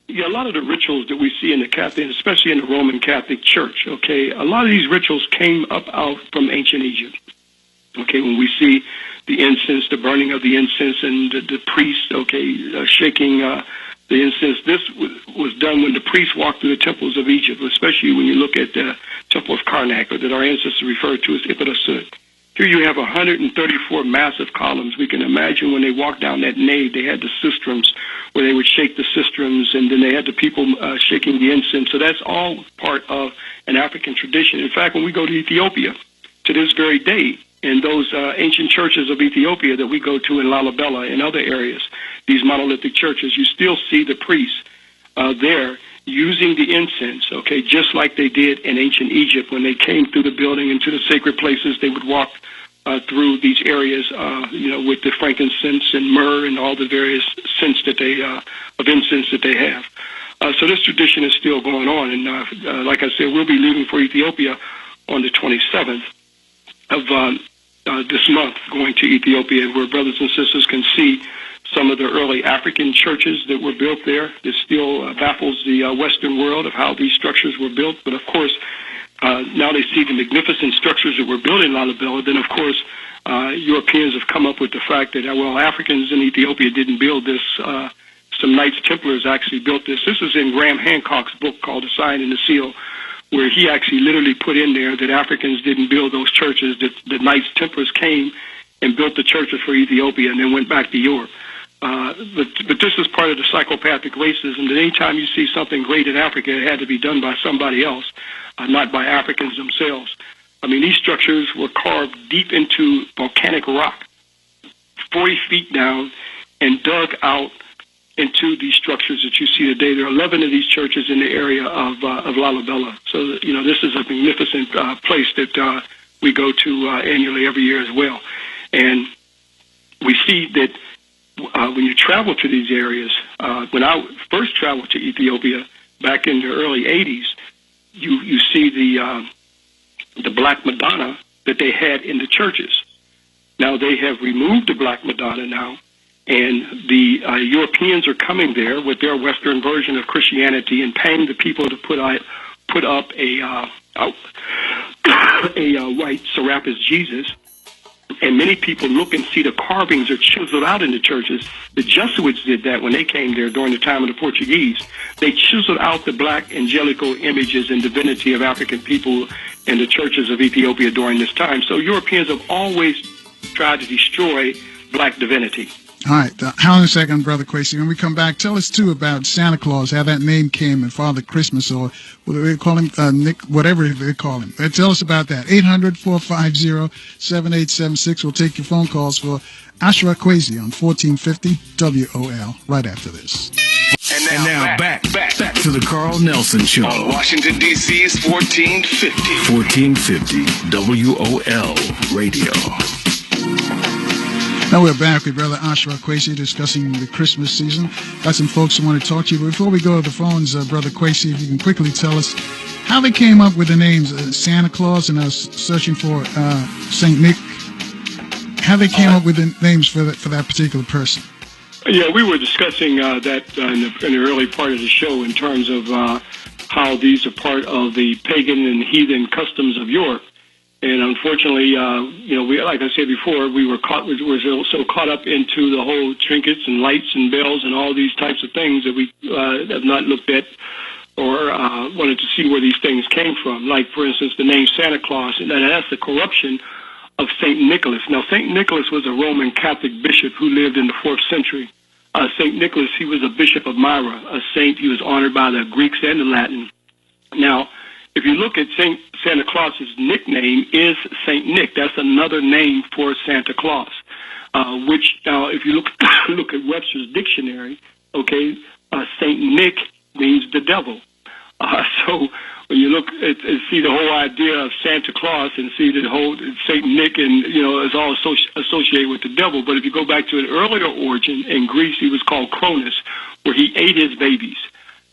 lot of the rituals that we see in the Catholic, especially in the Roman Catholic Church, okay, a lot of these rituals came out from ancient Egypt. Okay, when we see the incense, the burning of the incense, and the priests, okay, shaking the incense, this was done when the priests walked through the temples of Egypt, especially when you look at the Temple of Karnak, or that our ancestors referred to as Ipidasut. Here you have 134 massive columns. We can imagine when they walked down that nave, they had the sistrums where they would shake the sistrums, and then they had the people shaking the incense. So that's all part of an African tradition. In fact, when we go to Ethiopia, to this very day, in those ancient churches of Ethiopia that we go to in Lalibela and other areas, these monolithic churches, you still see the priests there using the incense, okay, just like they did in ancient Egypt when they came through the building into the sacred places. They would walk through these areas, with the frankincense and myrrh and all the various scents that they of incense that they have. So this tradition is still going on, and like I said, we'll be leaving for Ethiopia on the 27th of this month, going to Ethiopia, where brothers and sisters can see some of the early African churches that were built there. That still baffles the Western world of how these structures were built. But of course, now they see the magnificent structures that were built in Lalibela. Then, of course, Europeans have come up with the fact that, well, Africans in Ethiopia didn't build this. Some Knights Templars actually built this. This is in Graham Hancock's book called The Sign and the Seal, where he actually literally put in there that Africans didn't build those churches, that the Knights Templars came and built the churches for Ethiopia and then went back to Europe. But this is part of the psychopathic racism, that anytime you see something great in Africa, it had to be done by somebody else, not by Africans themselves. I mean, these structures were carved deep into volcanic rock, 40 feet down, and dug out into these structures that you see today. There are 11 of these churches in the area of Lalibela. So, this is a magnificent place that we go to annually every year as well. And we see that when you travel to these areas, when I first traveled to Ethiopia back in the early 80s, you see the Black Madonna that they had in the churches. Now they have removed the Black Madonna now, and the Europeans are coming there with their Western version of Christianity and paying the people to put up a white Serapis Jesus. And many people look and see the carvings are chiseled out in the churches. The Jesuits did that when they came there during the time of the Portuguese. They chiseled out the black angelical images and divinity of African people in the churches of Ethiopia during this time. So Europeans have always tried to destroy black divinity. All right. Hold on a second, Brother Kwesi. When we come back, tell us, too, about Santa Claus, how that name came, and Father Christmas, or what do they call him, Nick, whatever they call him. Tell us about that. 800-450-7876. We'll take your phone calls for Ashra Kwesi on 1450 WOL right after this. And now back to the Carl Nelson Show on Washington, D.C.'s 1450 WOL Radio. Now we're back with Brother Ashra Kwesi discussing the Christmas season. Got some folks who want to talk to you. But before we go to the phones, Brother Kwesi, if you can quickly tell us how they came up with the names Santa Claus, and I was searching for Saint Nick. How they came up with the names for that particular person. Yeah, we were discussing that in the early part of the show in terms of how these are part of the pagan and heathen customs of Europe. And unfortunately, we, like I said before, we were so caught up into the whole trinkets and lights and bells and all these types of things that we have not looked at or wanted to see where these things came from. Like, for instance, the name Santa Claus, and that's the corruption of St. Nicholas. Now, St. Nicholas was a Roman Catholic bishop who lived in the 4th century. St. Nicholas, he was a bishop of Myra, a saint. He was honored by the Greeks and the Latin. Now, if you look at Santa Claus's nickname is Saint Nick. That's another name for Santa Claus. Which now, if you look at Webster's dictionary, okay, Saint Nick means the devil. So when you look at see the whole idea of Santa Claus and see the whole Saint Nick, and it's all associated with the devil. But if you go back to an earlier origin in Greece, he was called Cronus, where he ate his babies.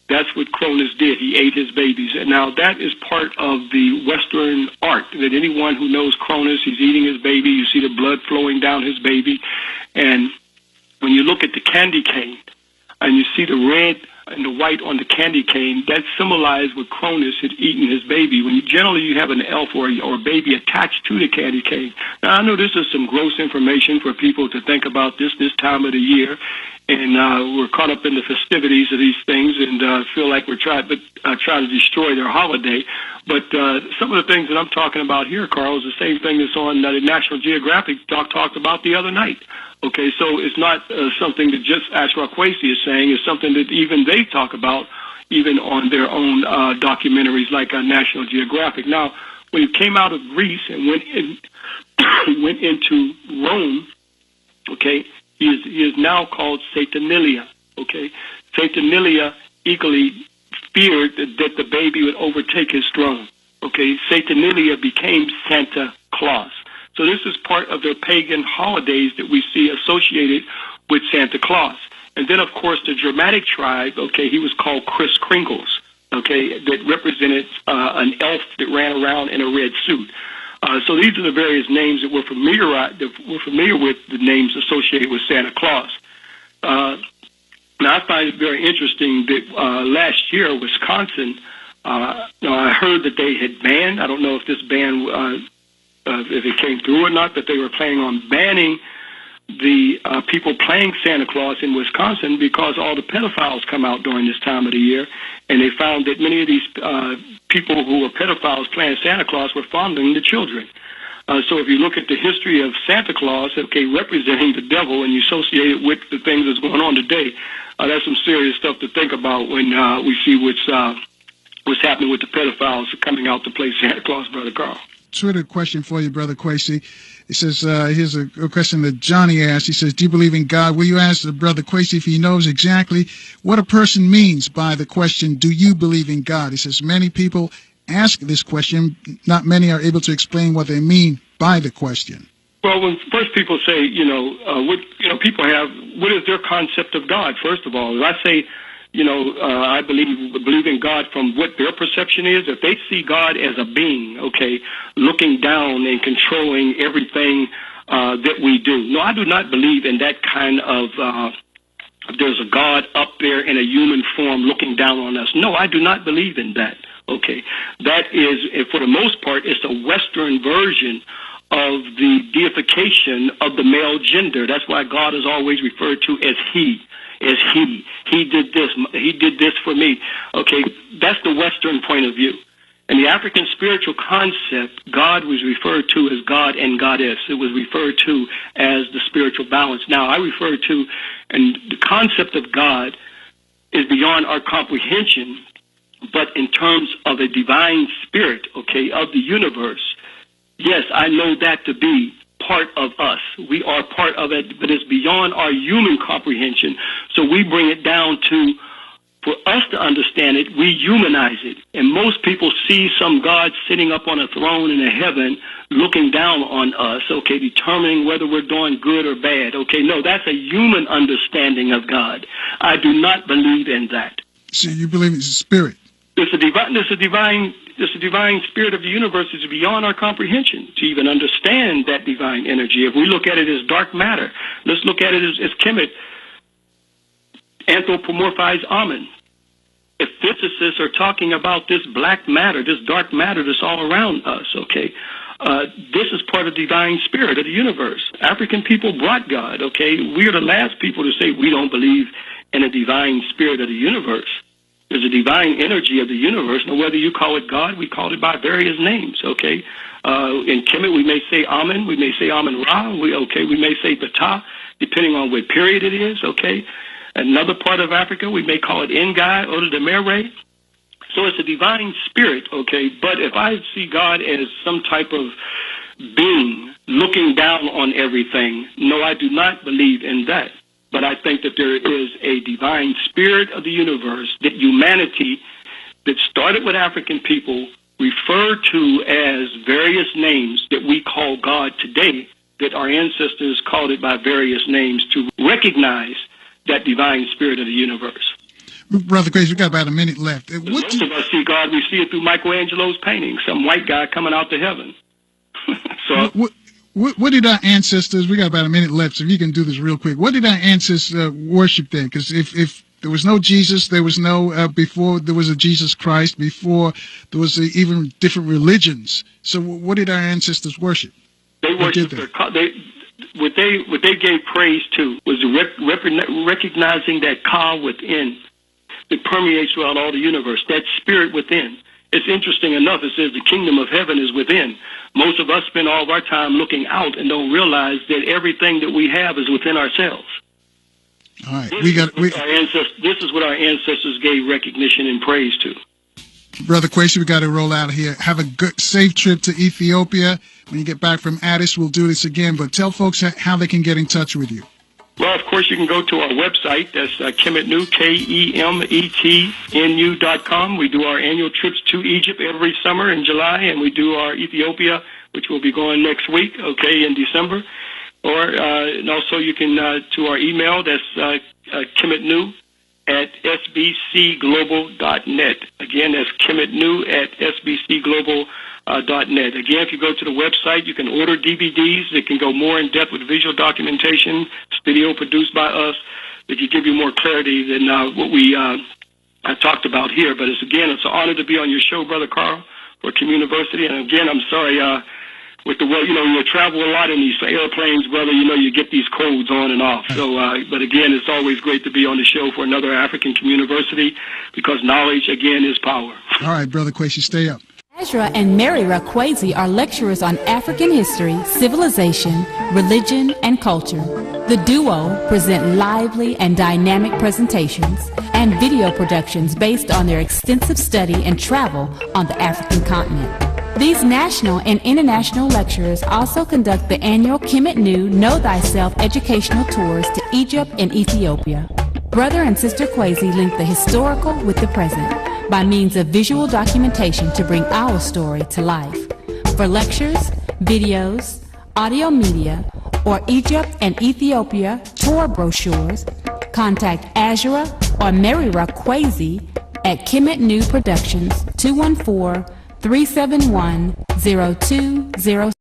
That's what Cronus did. He ate his babies. And now that is part of the Western art, that anyone who knows Cronus, he's eating his baby. You see the blood flowing down his baby. And when you look at the candy cane and you see the red and the white on the candy cane, that symbolized what Cronus had eaten his baby. When generally you have an elf or a baby attached to the candy cane. Now, I know this is some gross information for people to think about this time of the year. And we're caught up in the festivities of these things and feel like we're trying to destroy their holiday. But some of the things that I'm talking about here, Carl, is the same thing that's on the National Geographic talked about the other night. Okay, so it's not something that just Ashra Kwesi is saying. It's something that even they talk about, even on their own documentaries like National Geographic. Now, when he came out of Greece and went into Rome, okay, he is now called Saturnalia. Okay, Saturnalia equally feared that the baby would overtake his throne. Okay, Saturnalia became Santa Claus. So this is part of their pagan holidays that we see associated with Santa Claus. And then, of course, the Germanic tribe, okay, he was called Kris Kringles, okay, that represented an elf that ran around in a red suit. So these are the various names that we're familiar with, the names associated with Santa Claus. Now, I find it very interesting that last year, Wisconsin I heard that they had banned, I don't know if this ban, if it came through or not, that they were planning on banning the people playing Santa Claus in Wisconsin because all the pedophiles come out during this time of the year, and they found that many of these people who were pedophiles playing Santa Claus were fondling the children. So if you look at the history of Santa Claus, representing the devil, and you associate it with the things that's going on today, that's some serious stuff to think about when we see what's happening with the pedophiles coming out to play Santa Claus, Brother Carl. Twitter question for you, Brother Kwesi. It says, here's a question that Johnny asked. He says, do you believe in God? Will you ask Brother Kwesi if he knows exactly what a person means by the question, do you believe in God? He says, many people ask this question. Not many are able to explain what they mean by the question. Well, when first people say, people have, what is their concept of God, first of all? If I say, I believe in God from what their perception is. If they see God as a being, looking down and controlling everything that we do. No, I do not believe in that kind of, there's a God up there in a human form looking down on us. No, I do not believe in that. That is, for the most part, it's a Western version of the deification of the male gender. That's why God is always referred to as he. He did this for me. That's the Western point of view. In the African spiritual concept, God was referred to as God and Goddess. It was referred to as the spiritual balance. Now, I refer to, and the concept of God is beyond our comprehension, but in terms of a divine spirit, of the universe, yes, I know that to be part of us. We are part of it, but it's beyond our human comprehension. So we bring it down to, for us to understand it, we humanize it. And most people see some God sitting up on a throne in a heaven looking down on us, determining whether we're doing good or bad. No, that's a human understanding of God. I do not believe in that. So you believe it's a spirit? It's a divine spirit of the universe is beyond our comprehension to even understand that divine energy. If we look at it as dark matter, let's look at it as Kemet anthropomorphized almond. If physicists are talking about this black matter, this dark matter that's all around us, this is part of the divine spirit of the universe. African people brought God, We are the last people to say we don't believe in a divine spirit of the universe. There's a divine energy of the universe. Now, whether you call it God, we call it by various names, In Kemet, we may say Amen, we may say Amen Ra, we may say Bata, depending on what period it is, Another part of Africa, we may call it Ngai, Oda de Mere. So it's a divine spirit, But if I see God as some type of being looking down on everything, no, I do not believe in that. But I think that there is a divine spirit of the universe that humanity that started with African people referred to as various names that we call God today, that our ancestors called it by various names to recognize that divine spirit of the universe. Brother Kwesi, we've got about a minute left. Most of us see God, we see it through Michelangelo's painting, some white guy coming out to heaven. What did our ancestors, we got about a minute left, so if you can do this real quick, what did our ancestors worship then? Because if there was no Jesus, there was no, before there was a Jesus Christ, before there was even different religions. So what did our ancestors worship? They worshiped what they gave praise to was recognizing that Ka within that permeates throughout all the universe, that spirit within. It's interesting enough, it says the kingdom of heaven is within. Most of us spend all of our time looking out and don't realize that everything that we have is within ourselves. All right, this is what our ancestors gave recognition and praise to. Brother Kwesi, we got to roll out of here. Have a good, safe trip to Ethiopia. When you get back from Addis, we'll do this again. But tell folks how they can get in touch with you. Well, of course, you can go to our website. That's Kemetnu, KEMETNU.com. We do our annual trips to Egypt every summer in July, and we do our Ethiopia, which will be going next week, in December. And also you can, to our email, that's Kemetnu at sbcglobal.net. Again, that's Kemetnu at sbcglobal.net. Again, if you go to the website, you can order DVDs that can go more in depth with visual documentation. It's video produced by us that can give you more clarity than what we talked about here. But it's an honor to be on your show, Brother Carl, for Communiversity. And again, I'm sorry, with the world, you travel a lot in these airplanes, brother, you get these codes on and off. So, but again, it's always great to be on the show for another African Communiversity, because knowledge, again, is power. All right, Brother Kwesi, stay up. Ashra and Ashra Kwesi are lecturers on African history, civilization, religion, and culture. The duo present lively and dynamic presentations and video productions based on their extensive study and travel on the African continent. These national and international lecturers also conduct the annual Kemet Nu Know Thyself educational tours to Egypt and Ethiopia. Brother and Sister Kwesi link the historical with the present by means of visual documentation to bring our story to life. For lectures, videos, audio media, or Egypt and Ethiopia tour brochures, contact Ashra or Ashra Kwesi at Kemet Nu Productions 214-371-0206.